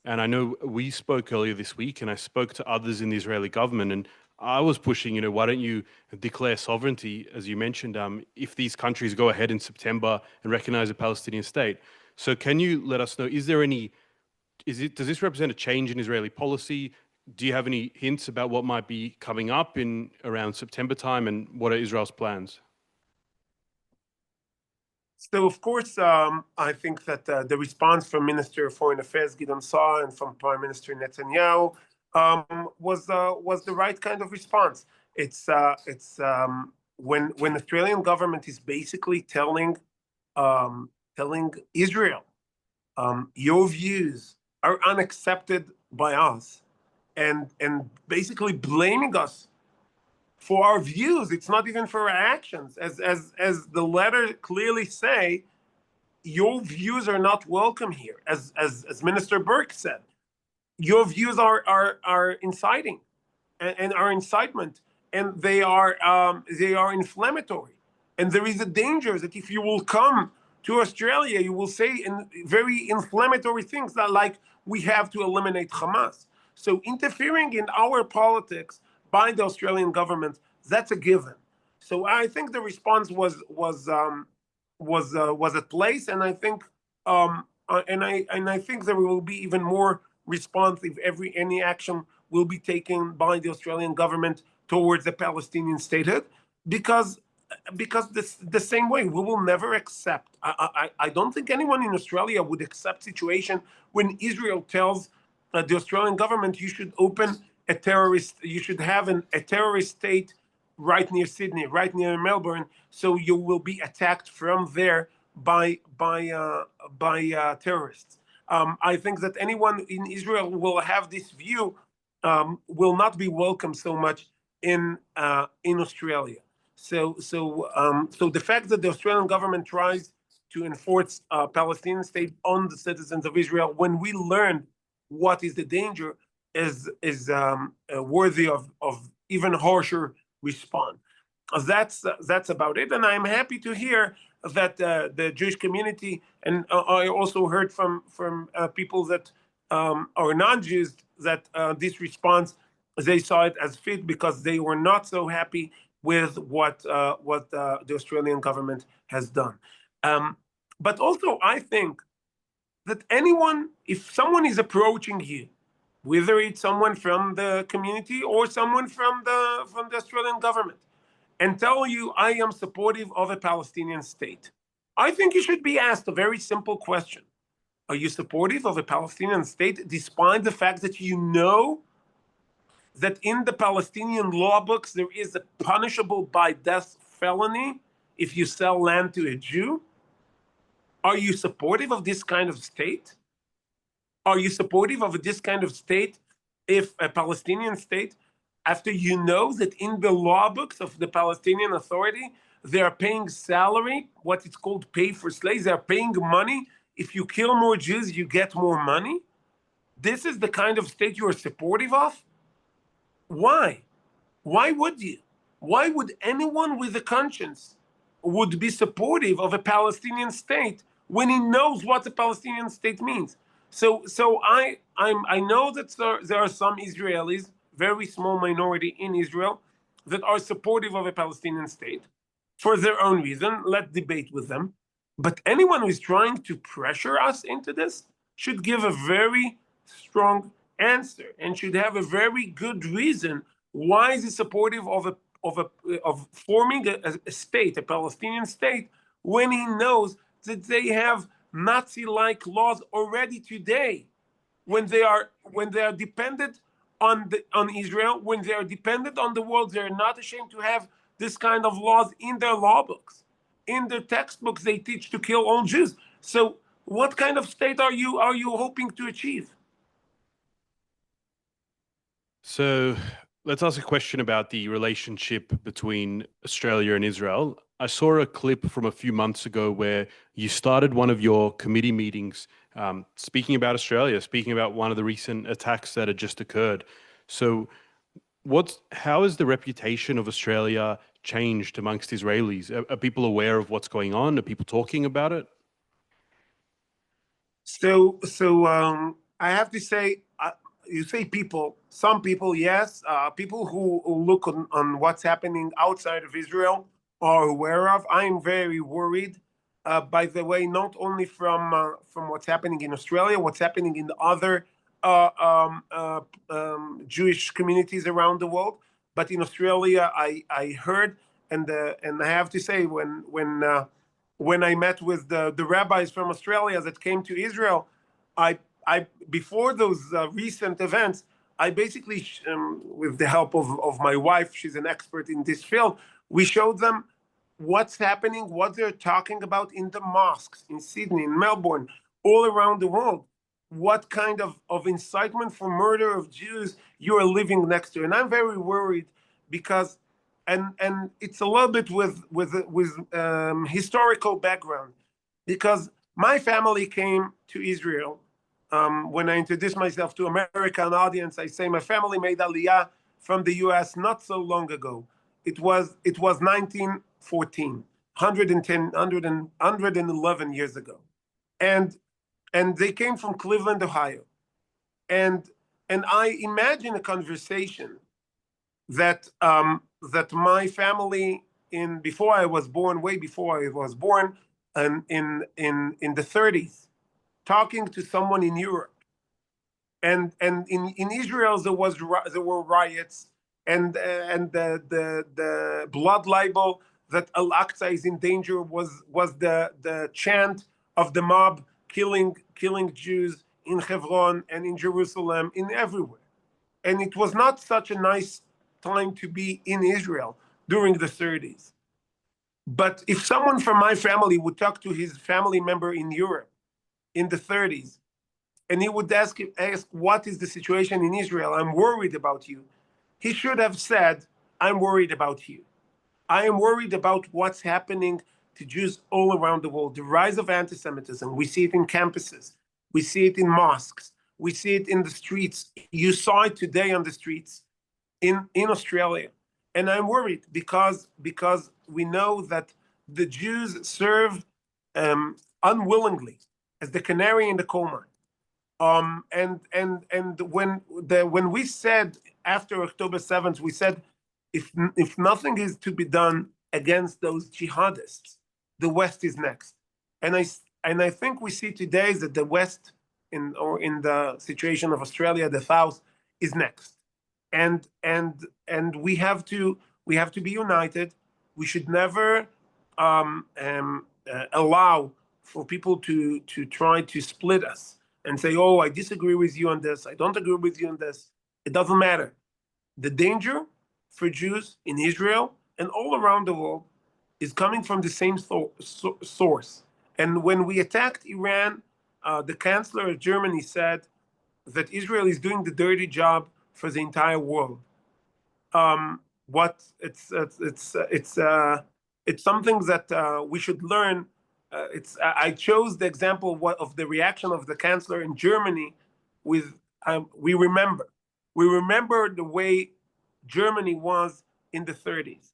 and I know we spoke earlier this week, and I spoke to others in the Israeli government, and I was pushing, why don't you declare sovereignty, as you mentioned, if these countries go ahead in September and recognize a Palestinian state. So can you let us know, does this represent a change in Israeli policy? Do you have any hints about what might be coming up in around September time, and what are Israel's plans? So, of course, I think that the response from Minister of Foreign Affairs Gideon Saar and from Prime Minister Netanyahu was the right kind of response. It's when the Australian government is basically telling Israel, your views are unaccepted by us, and basically blaming us for our views. It's not even for our actions. As the letter clearly say, your views are not welcome here. As Minister Burke said, your views are inciting and are incitement, and they are inflammatory. And there is a danger that if you will come to Australia, you will say in very inflammatory things that like we have to eliminate Hamas. So interfering in our politics by the Australian government, that's a given. So I think the response was at place, and I think I think there will be even more response if any action will be taken by the Australian government towards the Palestinian statehood, because the same way we will never accept. I don't think anyone in Australia would accept situation when Israel tells the Australian government you should have a terrorist state right near Sydney, right near Melbourne, so you will be attacked from there by terrorists. I think that anyone in Israel will have this view, will not be welcome so much in Australia. So the fact that the Australian government tries to enforce a Palestinian state on the citizens of Israel, when we learn what is the danger, is worthy of even harsher response. That's about it, and I'm happy to hear that the Jewish community, and I also heard from people that are non-Jews that this response, they saw it as fit because they were not so happy with what the Australian government has done. But also, I think that if someone is approaching you, whether it's someone from the community or someone from the Australian government, and tell you I am supportive of a Palestinian state, I think you should be asked a very simple question. Are you supportive of a Palestinian state despite the fact that you know that in the Palestinian law books there is a punishable by death felony if you sell land to a Jew? Are you supportive of this kind of state? Are you supportive of this kind of state if a Palestinian state, after you know that in the law books of the Palestinian Authority, they are paying salary, what it's called pay for slaves, they are paying money. If you kill more Jews, you get more money. This is the kind of state you are supportive of? Why? Why would you? Why would anyone with a conscience would be supportive of a Palestinian state when he knows what a Palestinian state means? So I know that there are some Israelis, very small minority in Israel, that are supportive of a Palestinian state for their own reason. Let's debate with them. But anyone who is trying to pressure us into this should give a very strong answer and should have a very good reason why is he supportive of forming a state, a Palestinian state, when he knows that they have Nazi-like laws already today, when they are dependent on Israel, when they are dependent on the world. They're not ashamed to have this kind of laws in their law books, in their textbooks. They teach to kill all Jews. So, what kind of state are you hoping to achieve? So let's ask a question about the relationship between Australia and Israel. I saw a clip from a few months ago where you started one of your committee meetings speaking about Australia, speaking about one of the recent attacks that had just occurred. So how has the reputation of Australia changed amongst Israelis? Are people aware of what's going on? Are people talking about it? So I have to say, you say people, some people, yes. People who look on what's happening outside of Israel are aware of. I am very worried, by the way, not only from what's happening in Australia, what's happening in the other Jewish communities around the world, but in Australia, I heard, and I have to say, when I met with the rabbis from Australia that came to Israel, I before those recent events, I basically, with the help of my wife, she's an expert in this field, we showed them what's happening, what they're talking about in the mosques in Sydney, in Melbourne, all around the world, what kind of incitement for murder of Jews you are living next to. And I'm very worried because, and it's a little bit with historical background, because my family came to Israel. When I introduce myself to American audience, I say my family made Aliyah from the U.S. not so long ago. It was 1914. 111 years ago. And they came from Cleveland, Ohio. And I imagine a conversation that that my family before I was born, way before I was born, and in the 30s, talking to someone in Europe, and in Israel there were riots, and the blood libel that Al-Aqsa is in danger was the chant of the mob killing Jews in Hebron and in Jerusalem, in everywhere. And it was not such a nice time to be in Israel during the 30s. But if someone from my family would talk to his family member in Europe in the 30s, and he would ask, what is the situation in Israel? I'm worried about you. He should have said, I'm worried about you. I am worried about what's happening to Jews all around the world. The rise of anti-Semitism. We see it in campuses. We see it in mosques. We see it in the streets. You saw it today on the streets in Australia. And I'm worried because we know that the Jews serve unwillingly as the canary in the coal mine. And when we said after October 7th, we said if nothing is to be done against those jihadists, the West is next. And I think we see today that the West, in the situation of Australia, the South is next. And we have to be united. We should never allow for people to try to split us and say, oh, I disagree with you on this, I don't agree with you on this. It doesn't matter. The danger for Jews in Israel and all around the world is coming from the same source. And when we attacked Iran, the Chancellor of Germany said that Israel is doing the dirty job for the entire world. It's something that we should learn. I chose the example of the reaction of the Chancellor in Germany with we remember the way Germany was in the 30s.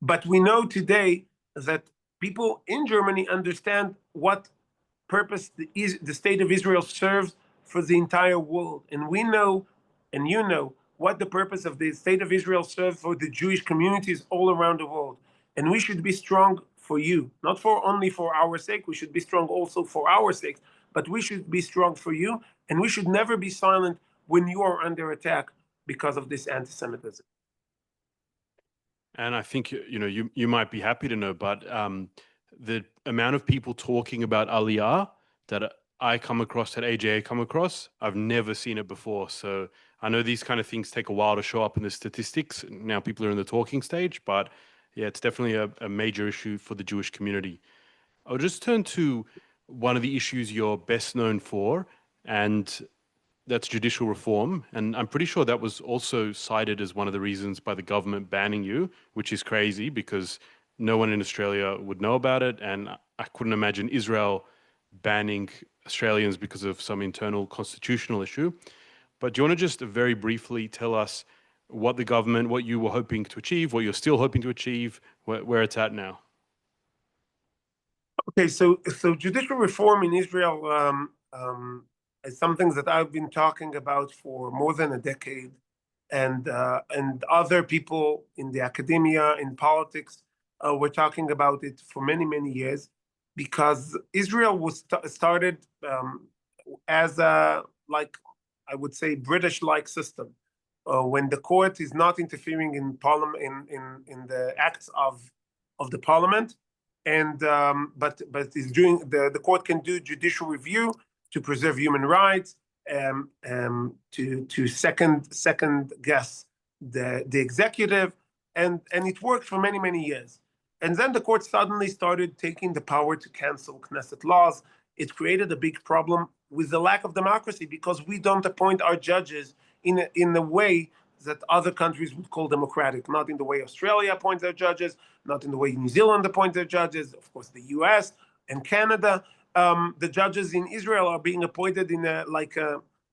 But we know today that people in Germany understand what purpose the state of Israel serves for the entire world. And we know, and you know, what the purpose of the state of Israel serves for the Jewish communities all around the world. And we should be strong for you, not only for our sake. We should be strong also for our sake, but we should be strong for you. And we should never be silent when you are under attack because of this anti-Semitism. And I think you might be happy to know, but the amount of people talking about Aliyah that I come across, that AJA come across, I've never seen it before. So I know these kind of things take a while to show up in the statistics. Now people are in the talking stage, but yeah, it's definitely a major issue for the Jewish community. I'll just turn to one of the issues you're best known for, and that's judicial reform. And I'm pretty sure that was also cited as one of the reasons by the government banning you, which is crazy because no one in Australia would know about it. And I couldn't imagine Israel banning Australians because of some internal constitutional issue. But do you want to just very briefly tell us what the government, what you were hoping to achieve, what you're still hoping to achieve, where it's at now? Okay, so judicial reform in Israel is something that I've been talking about for more than a decade, and other people in the academia, in politics, were talking about it for many years, because Israel was started as a, like, I would say, British-like system, when the court is not interfering in parliament, in the acts of the parliament, and but is doing the court can do judicial review to preserve human rights, to second guess the executive, and it worked for many years. And then the court suddenly started taking the power to cancel Knesset laws. It created a big problem with the lack of democracy, because we don't appoint our judges in a way that other countries would call democratic, not in the way Australia appoints their judges, not in the way New Zealand appoints their judges, of course the US and Canada. The judges in Israel are being appointed in a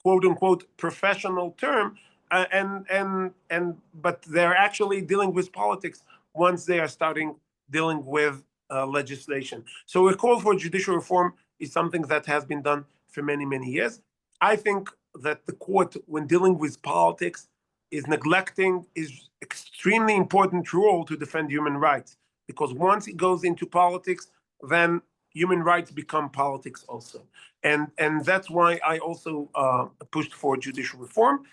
quote unquote professional term, but they're actually dealing with politics once they are starting dealing with legislation. So a call for judicial reform is something that has been done for many, many years. I think that the court, when dealing with politics, is neglecting his extremely important role to defend human rights. Because once it goes into politics, then human rights become politics also. And that's why I also pushed for judicial reform.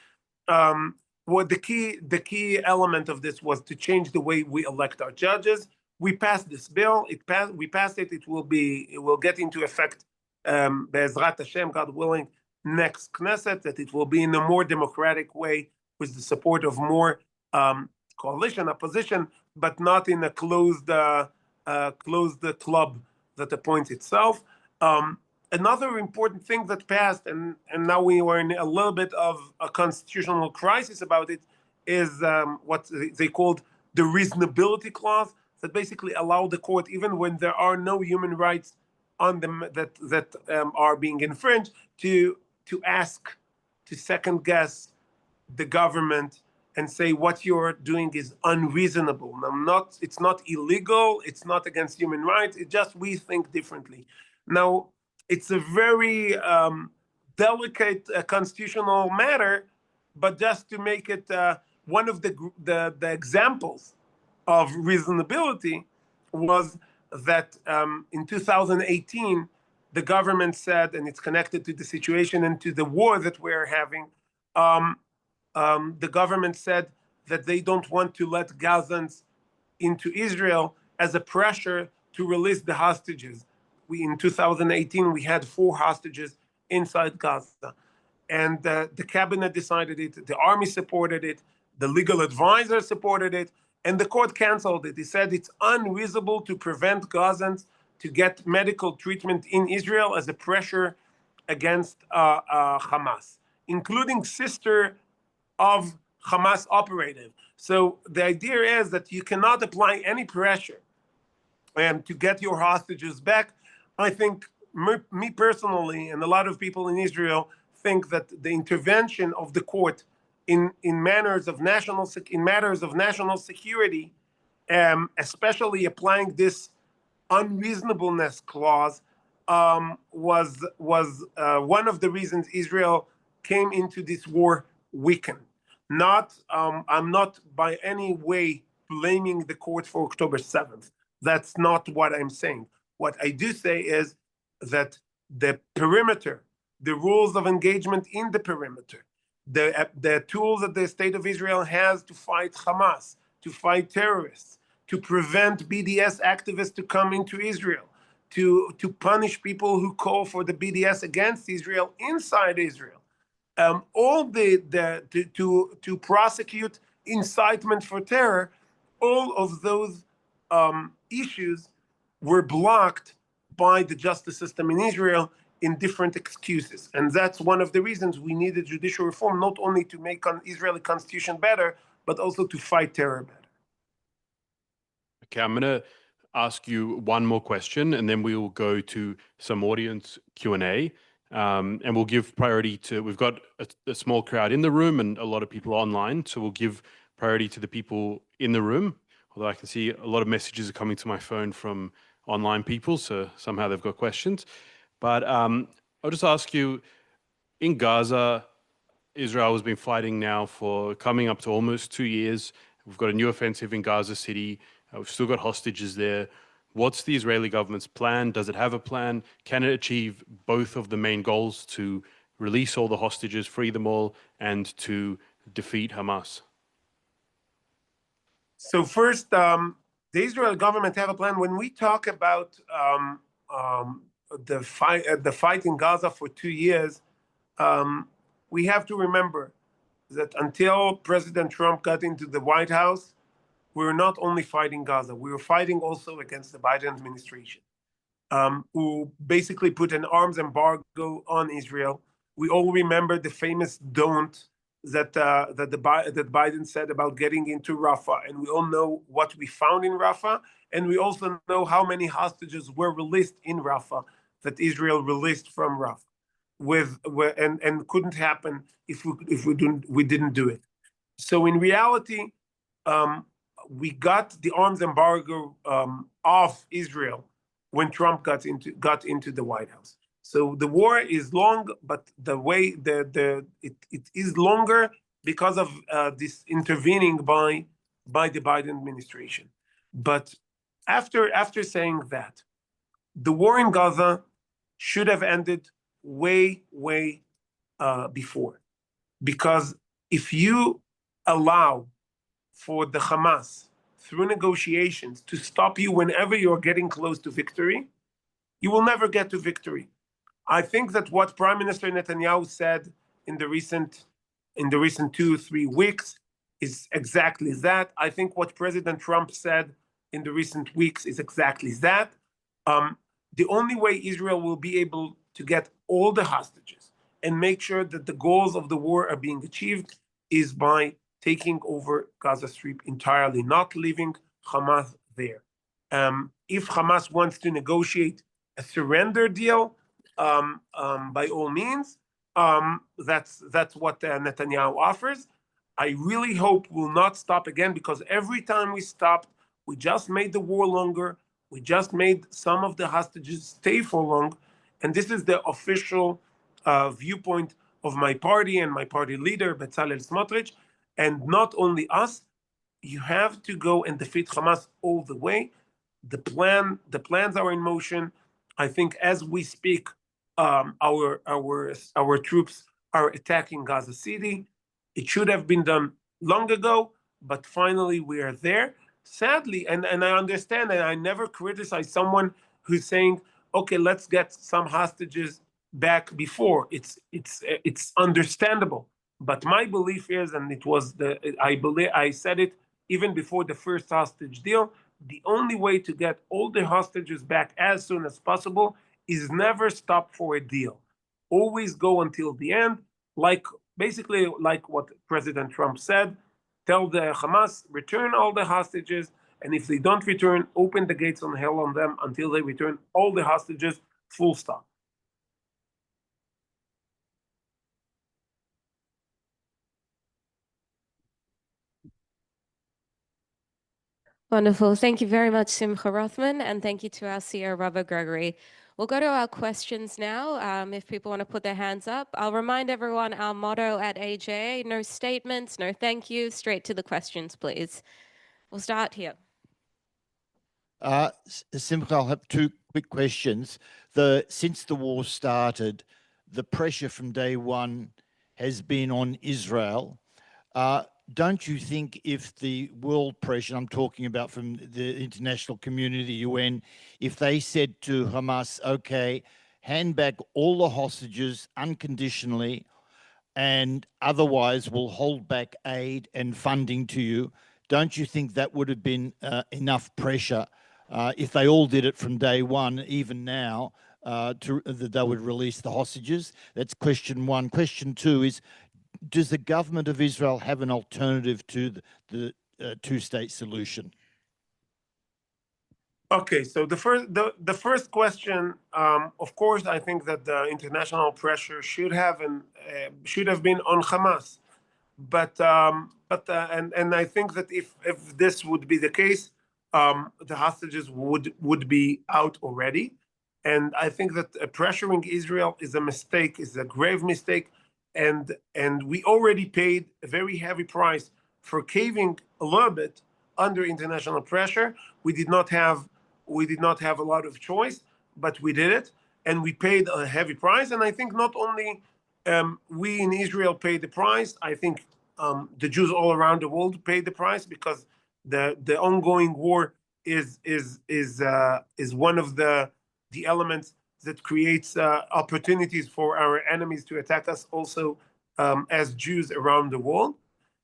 What the key element of this was to change the way we elect our judges. We passed this bill. We passed it. It will get into effect, Be'ezrat Hashem, God willing, next Knesset. That it will be in a more democratic way with the support of more coalition, opposition, but not in a closed club that appoints itself. Another important thing that passed, and now we were in a little bit of a constitutional crisis about it, is what they called the reasonability clause, that basically allow the court, even when there are no human rights on them that are being infringed, to ask, to second guess the government and say what you're doing is unreasonable. Now, it's not illegal, it's not against human rights, it's just we think differently. Now, it's a very delicate constitutional matter, but just to make it one of the examples of reasonability was that in 2018, the government said, and it's connected to the situation and to the war that we're having, the government said that they don't want to let Gazans into Israel as a pressure to release the hostages. In 2018, we had 4 hostages inside Gaza. And the cabinet decided it, the army supported it, the legal advisor supported it, and the court canceled it. He said it's unreasonable to prevent Gazans to get medical treatment in Israel as a pressure against Hamas, including sister of Hamas operative. So the idea is that you cannot apply any pressure to get your hostages back. I think, me personally, and a lot of people in Israel think that the intervention of the court in matters of national security, especially applying this unreasonableness clause, was one of the reasons Israel came into this war weakened. I'm not by any way blaming the court for October 7th. That's not what I'm saying. What I do say is that the perimeter, the rules of engagement in the perimeter, the tools that the state of Israel has to fight Hamas, to fight terrorists, to prevent BDS activists to come into Israel, to punish people who call for the BDS against Israel inside Israel, to prosecute incitement for terror, all of those issues were blocked by the justice system in Israel in different excuses. And that's one of the reasons we needed judicial reform, not only to make an Israeli constitution better, but also to fight terror better. Okay, I'm going to ask you one more question, and then we will go to some audience Q&A. And we'll give priority to, we've got a small crowd in the room and a lot of people online, so we'll give priority to the people in the room. Although I can see a lot of messages are coming to my phone from online people, so somehow they've got questions. But I'll just ask you, in Gaza, Israel has been fighting now for coming up to almost 2 years. We've got a new offensive in Gaza City. We've still got hostages there. What's the Israeli government's plan? Does it have a plan? Can it achieve both of the main goals, to release all the hostages, free them all, and to defeat Hamas? So first, the Israeli government have a plan. When we talk about the fight in Gaza for 2 years, we have to remember that until President Trump got into the White House, we were not only fighting Gaza, we were fighting also against the Biden administration, who basically put an arms embargo on Israel. We all remember the famous don't that Biden said about getting into Rafah, and we all know what we found in Rafah, and we also know how many hostages were released in Rafah, that Israel released from Rafah, and couldn't happen if we didn't do it. So in reality, we got the arms embargo off Israel when Trump got into the White House. So the war is long, but the way it is longer because of this intervening by the Biden administration. But after saying that, the war in Gaza should have ended way before, because if you allow for the Hamas through negotiations to stop you whenever you're getting close to victory, you will never get to victory. I think that what Prime Minister Netanyahu said in the recent 2-3 weeks is exactly that. I think what President Trump said in the recent weeks is exactly that. The only way Israel will be able to get all the hostages and make sure that the goals of the war are being achieved is by taking over Gaza Strip entirely, not leaving Hamas there. If Hamas wants to negotiate a surrender deal, by all means, that's what Netanyahu offers. I really hope we'll not stop again, because every time we stopped, we just made the war longer. We just made some of the hostages stay for long. And this is the official viewpoint of my party and my party leader, Bezalel Smotrich. And not only us, you have to go and defeat Hamas all the way. The plans are in motion. I think as we speak, our troops are attacking Gaza City. It should have been done long ago, but finally we are there. Sadly, and I understand, and I never criticize someone who's saying, okay, let's get some hostages back before. It's understandable. But my belief is, and I said it even before the first hostage deal, the only way to get all the hostages back as soon as possible is never stop for a deal. Always go until the end, basically like what President Trump said. Tell the Hamas, return all the hostages, and if they don't return, open the gates on hell on them until they return all the hostages, full stop. Wonderful. Thank you very much, Simcha Rothman, and thank you to our CEO, Rabbi Gregory. We'll go to our questions now. If people want to put their hands up, I'll remind everyone our motto at AJA: no statements, no thank you, straight to the questions, please. We'll start here. Simcha, I'll have two quick questions. Since the war started, the pressure from day one has been on Israel. Don't you think if the world pressure, I'm talking about from the international community, UN, if they said to Hamas, okay, hand back all the hostages unconditionally, and otherwise we'll hold back aid and funding to you, don't you think that would have been enough pressure if they all did it from day one, even now, that they would release the hostages? That's question one. Question two is, does the government of Israel have an alternative to the two-state solution? Okay, so the first question, of course, I think that the international pressure should have been on Hamas, but I think that if this would be the case, the hostages would be out already, and I think that pressuring Israel is a mistake, is a grave mistake. And we already paid a very heavy price for caving a little bit under international pressure. We did not have a lot of choice, but we did it, and we paid a heavy price. And I think not only we in Israel paid the price. I think the Jews all around the world paid the price, because the ongoing war is one of the elements that creates opportunities for our enemies to attack us also as Jews around the world.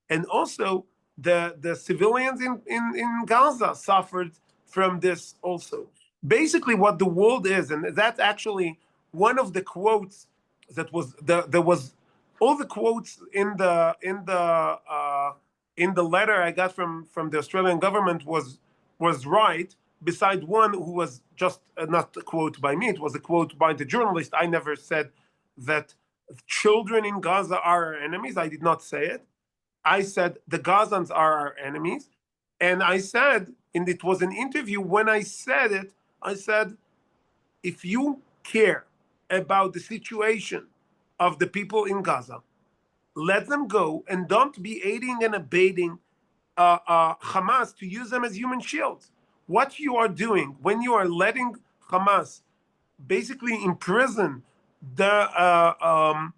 And also the civilians in Gaza suffered from this also. Basically what the world is, and that's actually one of the quotes that was, there was all the quotes in the letter I got from the Australian government was right, beside one who was just not a quote by me, it was a quote by the journalist. I never said that children in Gaza are our enemies. I did not say it. I said the Gazans are our enemies. And I said, and it was an interview, when I said it, I said, if you care about the situation of the people in Gaza, let them go and don't be aiding and abetting Hamas to use them as human shields. What you are doing when you are letting Hamas basically imprison the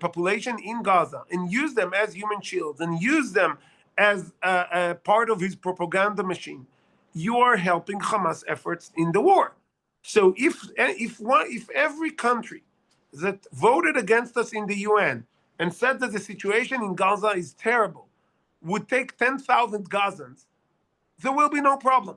population in Gaza and use them as human shields and use them as a part of his propaganda machine, you are helping Hamas efforts in the war. So if every country that voted against us in the UN and said that the situation in Gaza is terrible would take 10,000 Gazans, there will be no problem.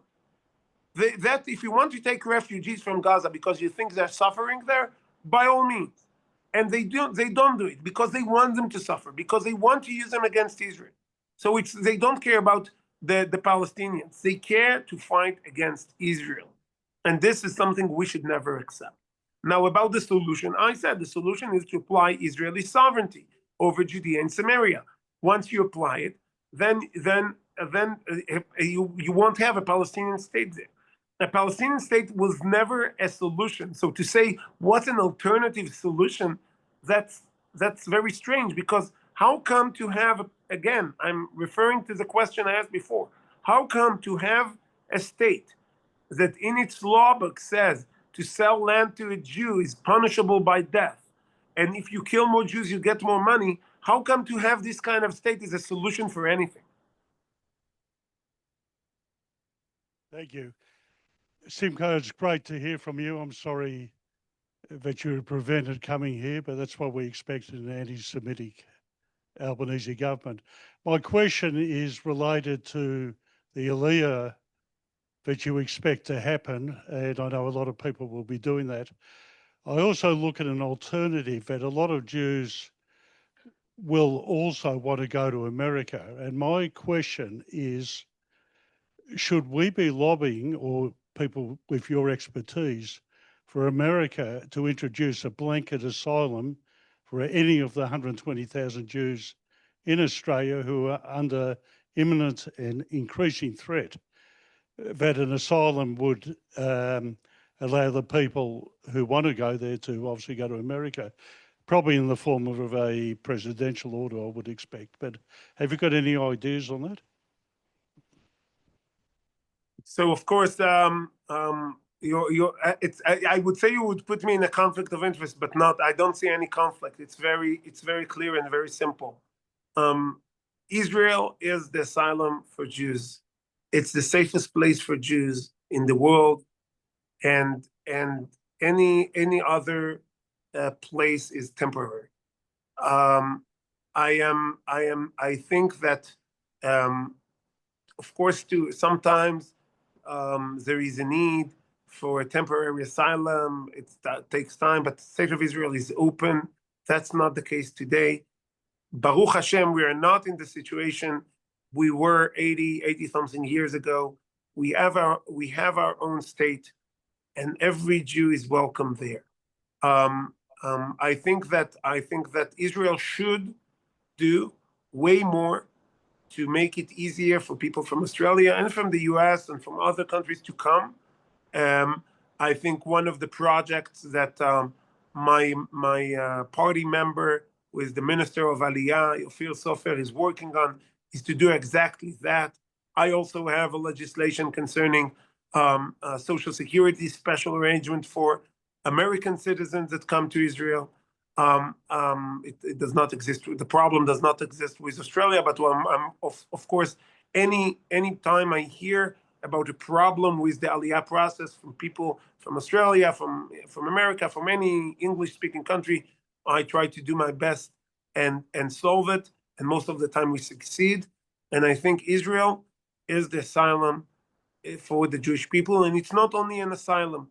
That if you want to take refugees from Gaza because you think they're suffering there, by all means. And they don't do it because they want them to suffer, because they want to use them against Israel. So they don't care about the Palestinians. They care to fight against Israel. And this is something we should never accept. Now, about the solution, I said the solution is to apply Israeli sovereignty over Judea and Samaria. Once you apply it, then you won't have a Palestinian state there. A Palestinian state was never a solution. So to say what's an alternative solution, that's very strange, because how come to have, again, I'm referring to the question I asked before, how come to have a state that in its law book says to sell land to a Jew is punishable by death, and if you kill more Jews, you get more money? How come to have this kind of state is a solution for anything? Thank you. Simcha, it's great to hear from you. I'm sorry that you were prevented coming here, but that's what we expect in an anti-Semitic Albanese government. My question is related to the Aliyah that you expect to happen, and I know a lot of people will be doing that. I also look at an alternative that a lot of Jews will also want to go to America. And my question is, should we be lobbying, or people with your expertise, for America to introduce a blanket asylum for any of the 120,000 Jews in Australia who are under imminent and increasing threat, that an asylum would allow the people who want to go there to obviously go to America, probably in the form of a presidential order, I would expect. But have you got any ideas on that? So of course, I would say you would put me in a conflict of interest, but not. I don't see any conflict. It's very clear and very simple. Israel is the asylum for Jews. It's the safest place for Jews in the world, and any other place is temporary. I think that, of course, sometimes there is a need for a temporary asylum. That takes time, but the state of Israel is open. That's not the case today. Baruch Hashem, we are not in the situation we were 80 something years ago. We have our own state, and every Jew is welcome there. I think that Israel should do way more to make it easier for people from Australia and from the US and from other countries to come. I think one of the projects that my party member, who is the Minister of Aliyah, Ophir Sofer, is working on, is to do exactly that. I also have a legislation concerning Social Security special arrangement for American citizens that come to Israel. It does not exist. The problem does not exist with Australia, but of course, any time I hear about a problem with the Aliyah process from people from Australia, from America, from any English-speaking country, I try to do my best and solve it. And most of the time we succeed. And I think Israel is the asylum for the Jewish people. And it's not only an asylum,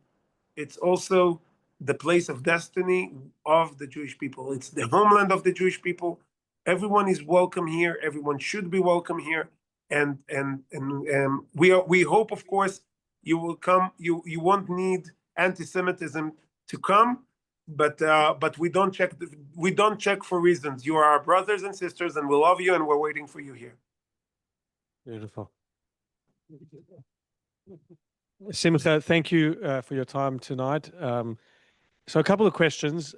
it's also the place of destiny of the Jewish people. It's the homeland of the Jewish people. Everyone is welcome here. Everyone should be welcome here. And we hope, of course, you will come. You won't need anti-Semitism to come, but we don't check for reasons. You are our brothers and sisters, and we love you, and we're waiting for you here. Beautiful. Simcha, thank you for your time tonight. So a couple of questions.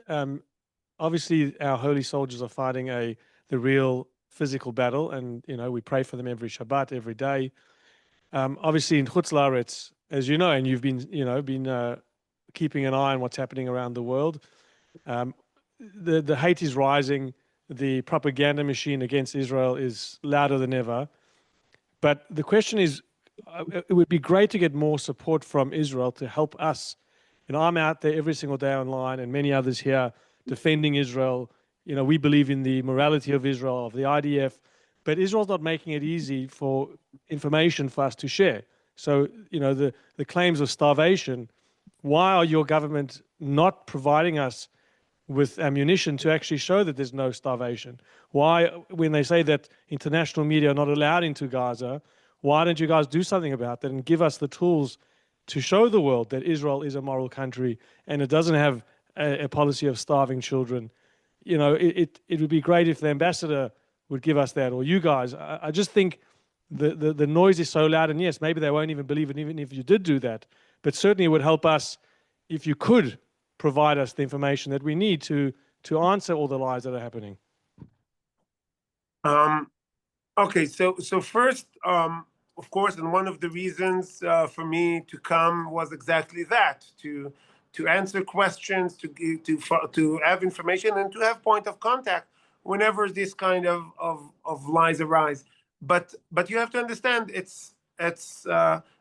Obviously, our holy soldiers are fighting the real physical battle, and we pray for them every Shabbat, every day. Obviously, in Chutz La'aretz, as you know, and you've been keeping an eye on what's happening around the world. The hate is rising. The propaganda machine against Israel is louder than ever. But the question is, it would be great to get more support from Israel to help us. I'm out there every single day online, and many others here defending Israel. We believe in the morality of Israel, of the IDF, but Israel's not making it easy for information for us to share. So, the claims of starvation, why are your government not providing us with ammunition to actually show that there's no starvation? Why, when they say that international media are not allowed into Gaza, why don't you guys do something about that and give us the tools to show the world that Israel is a moral country and it doesn't have a policy of starving children? It would be great if the ambassador would give us that, or you guys. I just think the noise is so loud, and yes, maybe they won't even believe it, even if you did do that. But certainly it would help us if you could provide us the information that we need to answer all the lies that are happening. Okay, so first, of course, and one of the reasons for me to come was exactly that, to answer questions, to have information, and to have point of contact whenever this kind of lies arise. But you have to understand,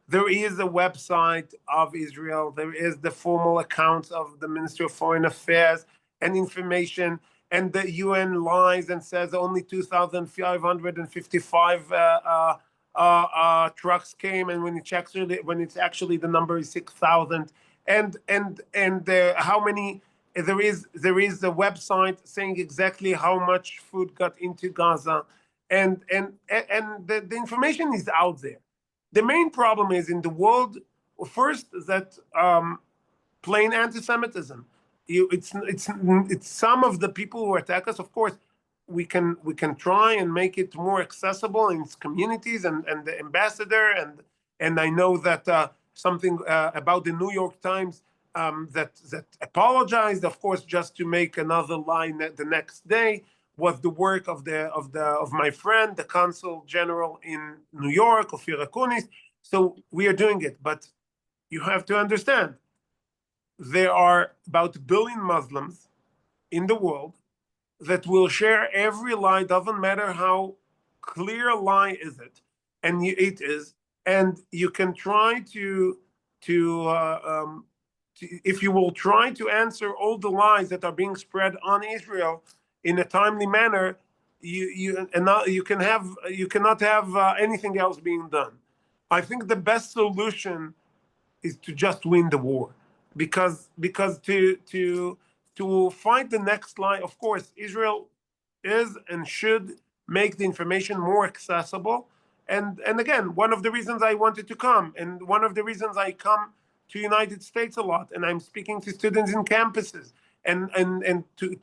there is a website of Israel. There is the formal accounts of the Ministry of Foreign Affairs and information. And the UN lies and says only 2,555 trucks came, and when it's actually the number is 6,000. And how many? There is a website saying exactly how much food got into Gaza, and the information is out there. The main problem is in the world, first, that plain antisemitism. It's some of the people who attack us. Of course, we can try and make it more accessible in its communities, and the ambassador, and I know that something about the New York Times that apologized, of course, just to make another line the next day, was the work of my friend, the Consul General in New York, Ophir Akunis. So we are doing it, but you have to understand, there are about 1 billion Muslims in the world that will share every lie, doesn't matter how clear a lie is it, and it is, and you can try to if you will try to answer all the lies that are being spread on Israel in a timely manner, you cannot have anything else being done. I think the best solution is to just win the war, because to fight the next lie, of course, Israel is and should make the information more accessible. And again, one of the reasons I wanted to come, and one of the reasons I come to United States a lot, and I'm speaking to students in campuses, and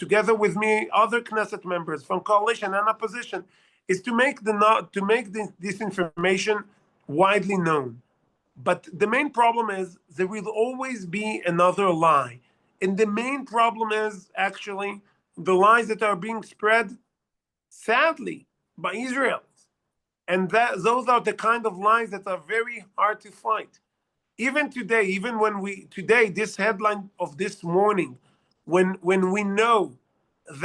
together with me, other Knesset members from coalition and opposition, is to make this information widely known. But the main problem is there will always be another lie. And the main problem is actually the lies that are being spread, sadly, by Israelis. And those are the kind of lies that are very hard to fight. Even today, this headline of this morning, when we know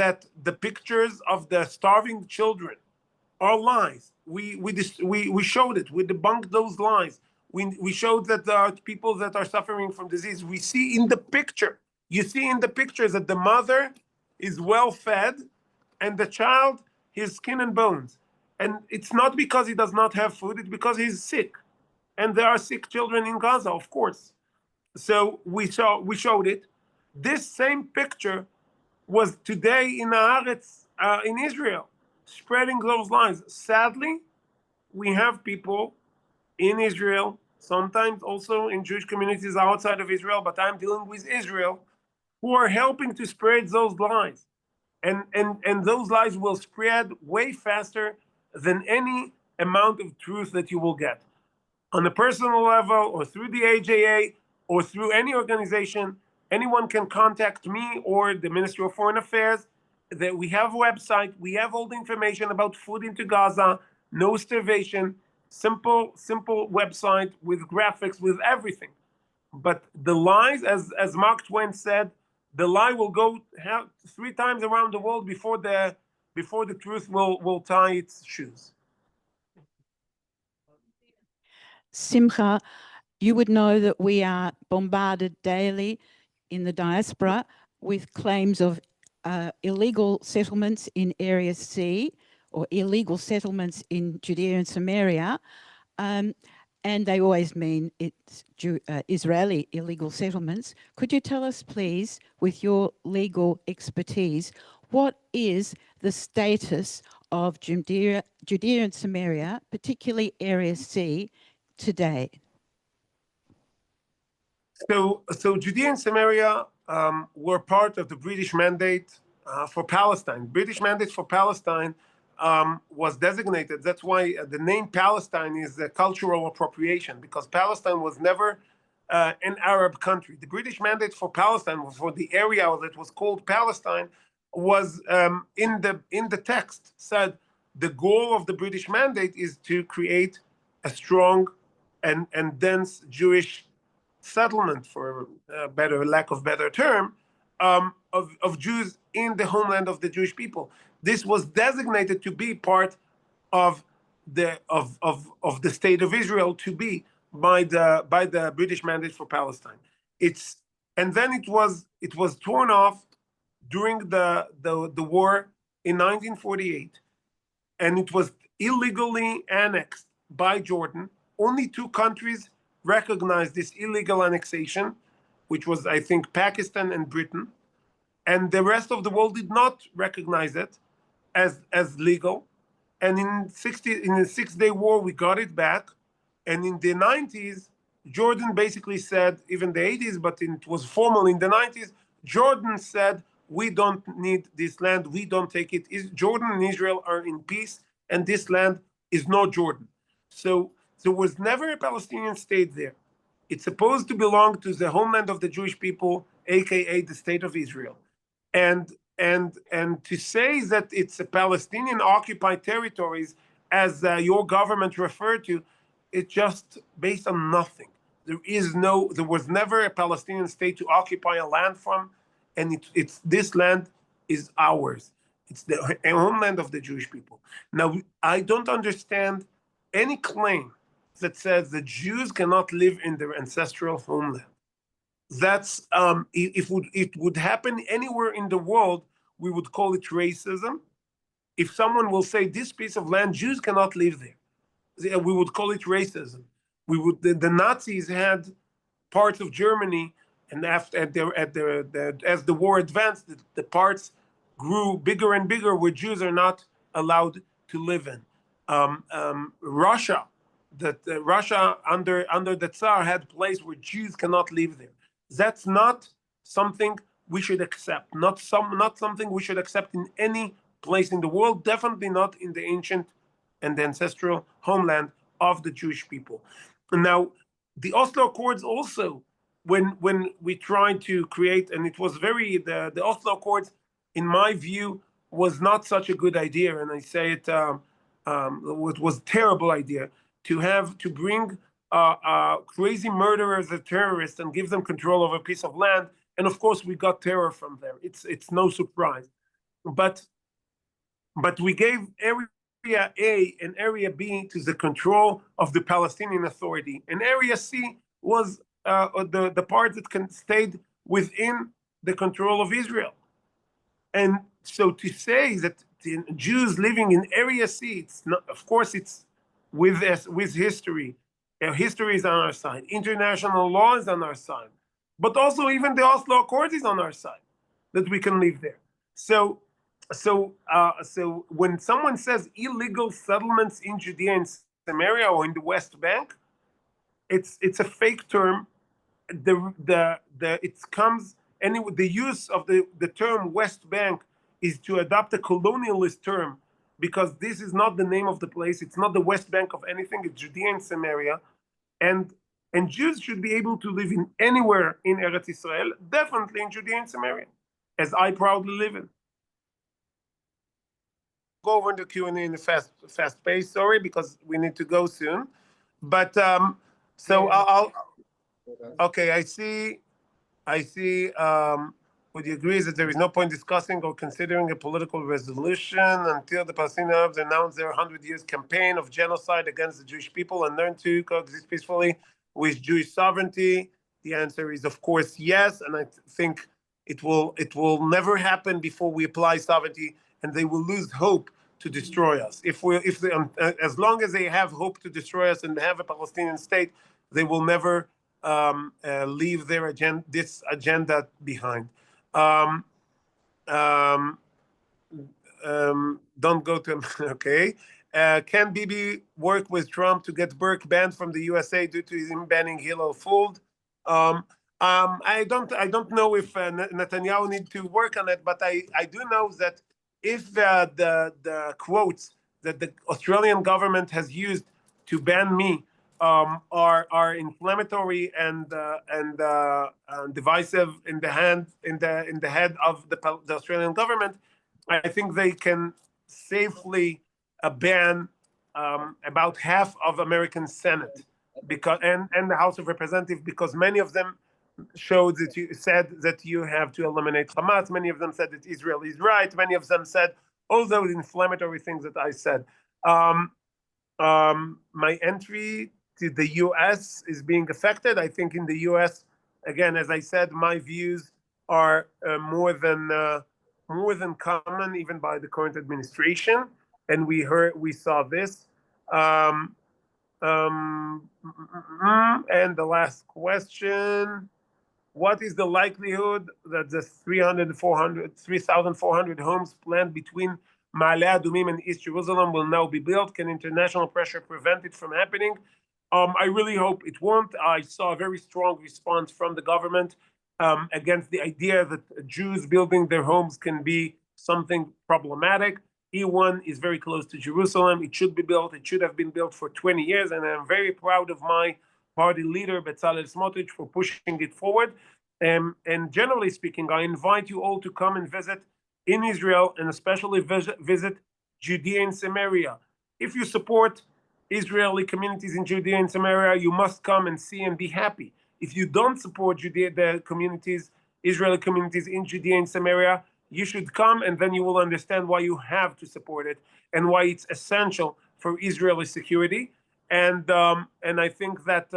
that the pictures of the starving children are lies, we showed it, we debunked those lies. We showed that there are people that are suffering from disease. We see in the picture, you see in the pictures that the mother is well fed and the child, his skin and bones. And it's not because he does not have food, it's because he's sick. And there are sick children in Gaza, of course. So we showed it. This same picture was today in Haaretz, in Israel, spreading those lies. Sadly, we have people in Israel, sometimes also in Jewish communities outside of Israel, but I'm dealing with Israel, who are helping to spread those lies. And those lies will spread way faster than any amount of truth that you will get. On a personal level, or through the AJA, or through any organization, anyone can contact me or the Ministry of Foreign Affairs. That we have a website, we have all the information about food into Gaza, no starvation, simple website with graphics, with everything. But the lies, as Mark Twain said, the lie will go 3 times around the world before the truth will tie its shoes. Simcha, you would know that we are bombarded daily in the diaspora with claims of illegal settlements in Area C, or illegal settlements in Judea and Samaria, and they always mean it's Israeli illegal settlements. Could you tell us, please, with your legal expertise, what is the status of Judea and Samaria, particularly Area C, today? So Judea and Samaria were part of the British mandate for Palestine. British mandate for Palestine was designated. That's why the name Palestine is a cultural appropriation, because Palestine was never an Arab country. The British mandate for Palestine, for the area that was called Palestine, was in the text said the goal of the British mandate is to create a strong and dense Jewish settlement, for lack of better term, of Jews in the homeland of the Jewish people. This was designated to be part of the state of Israel, to be by the British mandate for Palestine. And then it was torn off during the war in 1948, and it was illegally annexed by Jordan. Only 2 countries recognized this illegal annexation, which was, I think, Pakistan and Britain, and the rest of the world did not recognize it as legal. And in the 6-day war, we got it back. And in the 90s, Jordan basically said, even the 80s, but it was formal in the 90s, Jordan said, we don't need this land, we don't take it. Jordan and Israel are in peace, and this land is not Jordan. So there was never a Palestinian state there. It's supposed to belong to the homeland of the Jewish people, aka the state of Israel. And to say that it's a Palestinian occupied territories, as your government referred to, it's just based on nothing. There was never a Palestinian state to occupy a land from, and this land is ours. It's the homeland of the Jewish people. Now, I don't understand any claim that says the Jews cannot live in their ancestral homeland. That's if it would happen anywhere in the world, we would call it racism. If someone will say this piece of land, Jews cannot live there, we would call it racism. The Nazis had parts of Germany, and as the war advanced, the parts grew bigger and bigger where Jews are not allowed to live in. Russia under the Tsar had place where Jews cannot live there. That's not something we should accept. Not something we should accept in any place in the world. Definitely not in the ancient and the ancestral homeland of the Jewish people. Now, the Oslo Accords also, when we tried to create, and it was the Oslo Accords, in my view, was not such a good idea, and I say it was a terrible idea to bring crazy murderers as terrorists and give them control over a piece of land. And of course, we got terror from there. It's no surprise. But we gave Area A and Area B to the control of the Palestinian Authority, and Area C was the part that stayed within the control of Israel. And so to say that the Jews living in Area C, it's not, of course, it's with history. History is on our side. International law is on our side. But also even the Oslo Accords is on our side, that we can live there. So when someone says illegal settlements in Judea and Samaria or in the West Bank, it's a fake term. The use of the term West Bank is to adopt a colonialist term because this is not the name of the place. It's not the West Bank of anything. It's Judea and Samaria, and Jews should be able to live in anywhere in Eretz Israel, definitely in Judea and Samaria, as I proudly live in. Go over the Q&A in a fast pace. Sorry, because we need to go soon. But so I'll okay. I see. Would you agree that there is no point discussing or considering a political resolution until the Palestinian Arabs announce their 100 years campaign of genocide against the Jewish people and learn to coexist peacefully with Jewish sovereignty? The answer is, of course, yes. And I think it will never happen before we apply sovereignty, and they will lose hope to destroy us. As long as they have hope to destroy us and have a Palestinian state, they will never leave their this agenda behind. Don't go to okay. Can Bibi work with Trump to get Burke banned from the USA due to him banning Hillel Fuld? I don't know if Netanyahu need to work on it, but I do know that if the quotes that the Australian government has used to ban me are inflammatory and divisive in the head of the Australian government, I think they can safely ban about half of American Senate and the House of Representatives, because many of them showed that you said that you have to eliminate Hamas. Many of them said that Israel is right. Many of them said all those inflammatory things that I said. My entry to the U.S. is being affected. I think in the U.S., again, as I said, my views are more than common, even by the current administration. And we saw this. And the last question: what is the likelihood that the 3,400 homes planned between Ma'ale Adumim and East Jerusalem will now be built? Can international pressure prevent it from happening? I really hope it won't. I saw a very strong response from the government against the idea that Jews building their homes can be something problematic. E1 is very close to Jerusalem. It should be built. It should have been built for 20 years. And I'm very proud of my party leader, Bezalel Smotrich, for pushing it forward. And generally speaking, I invite you all to come and visit in Israel, and especially visit Judea and Samaria. If you support Israeli communities in Judea and Samaria, you must come and see and be happy. If you don't support Israeli communities in Judea and Samaria, you should come, and then you will understand why you have to support it and why it's essential for Israeli security. And I think that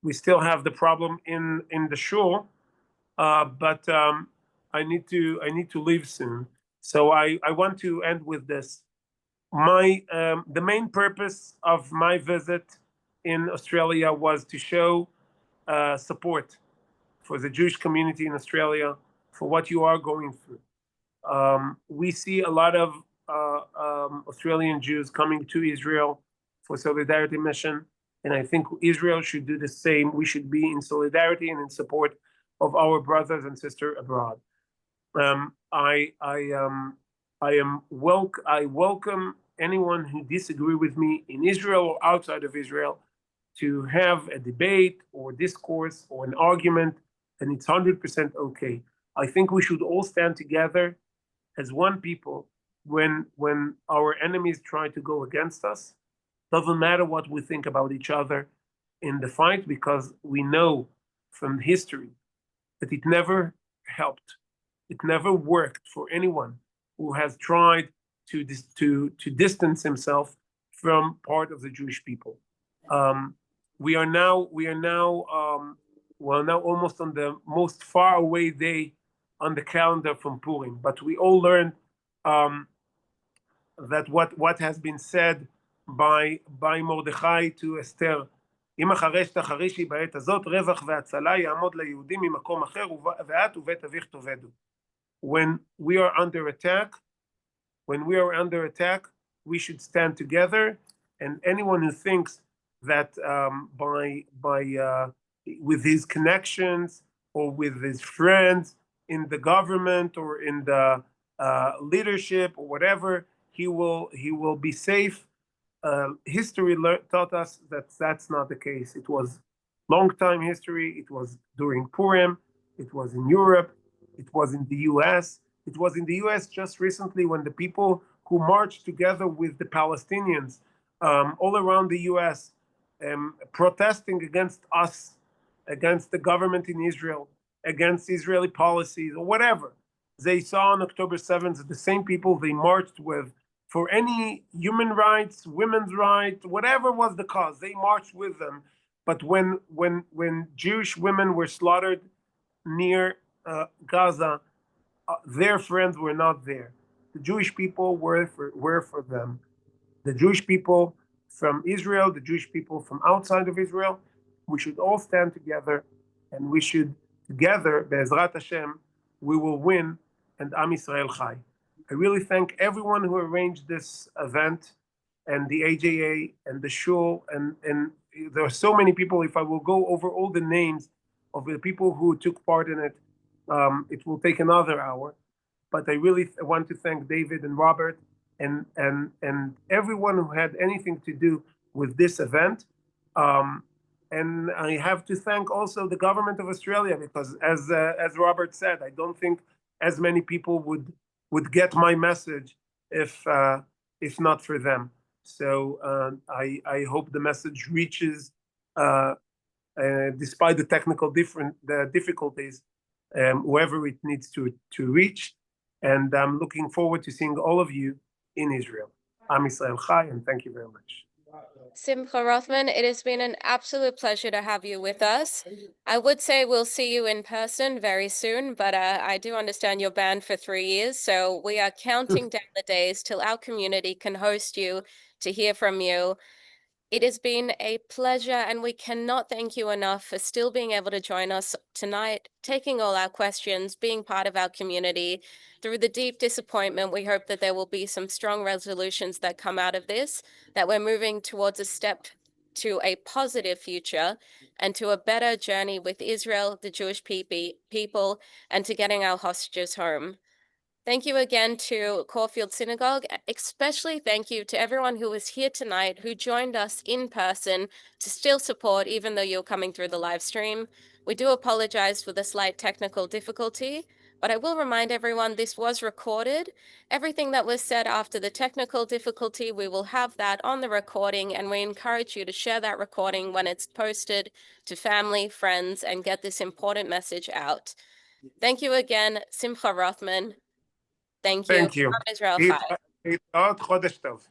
we still have the problem in the shul, but I need to leave soon. So I want to end with this. The main purpose of my visit in Australia was to show support for the Jewish community in Australia for what you are going through. We see a lot of Australian Jews coming to Israel for solidarity mission, and I think Israel should do the same. We should be in solidarity and in support of our brothers and sisters abroad. I welcome anyone who disagree with me in Israel or outside of Israel to have a debate or discourse or an argument, and it's 100% okay. I think we should all stand together as one people when our enemies try to go against us. Doesn't matter what we think about each other in the fight, because we know from history that it never helped. It never worked for anyone who has tried to distance himself from part of the Jewish people. We are now almost on the most far away day on the calendar from Purim, but we all learned that what has been said by Mordechai to Esther, אם החרש תחרישי בעת הזאת, רווח והצלה יעמוד ליהודים ממקום אחר, ואת ובית אביך תאבדו. When we are under attack, we should stand together, and anyone who thinks that with his connections or with his friends in the government or in the leadership or whatever, he will be safe. History taught us that that's not the case. It was long time history. It was during Purim. It was in Europe. It was in the U.S. It was in the U.S. just recently when the people who marched together with the Palestinians all around the U.S. Protesting against us, against the government in Israel, against Israeli policies or whatever. They saw on October 7th the same people they marched with for any human rights, women's rights, whatever was the cause, they marched with them. But when Jewish women were slaughtered near Gaza, their friends were not there. The Jewish people were for them. The Jewish people from Israel, the Jewish people from outside of Israel, we should all stand together, and we should together, Be'ezrat Hashem, we will win, and Am Yisrael Chai. I really thank everyone who arranged this event, and the AJA and the Shul, and there are so many people. If I will go over all the names of the people who took part in it, it will take another hour. But I really want to thank David and Robert and everyone who had anything to do with this event. And I have to thank also the government of Australia, because as Robert said, I don't think as many people would get my message if not for them. So I hope the message reaches, despite the technical difficulties, whoever it needs to reach. And I'm looking forward to seeing all of you in Israel. Am Yisrael Chai, and thank you very much. Simcha Rothman, it has been an absolute pleasure to have you with us. I would say we'll see you in person very soon, but I do understand you're banned for 3 years, so we are counting down the days till our community can host you to hear from you. It has been a pleasure, and we cannot thank you enough for still being able to join us tonight, taking all our questions, being part of our community. Through the deep disappointment, we hope that there will be some strong resolutions that come out of this, that we're moving towards a step to a positive future and to a better journey with Israel, the Jewish people, and to getting our hostages home. Thank you again to Caulfield Synagogue. Especially thank you to everyone who was here tonight, who joined us in person to still support, even though you're coming through the live stream. We do apologize for the slight technical difficulty, but I will remind everyone this was recorded. Everything that was said after the technical difficulty, we will have that on the recording, and we encourage you to share that recording when it's posted to family, friends, and get this important message out. Thank you again, Simcha Rothman. Thank you. Thank you. Am Israel Chai. Chodesh Tov.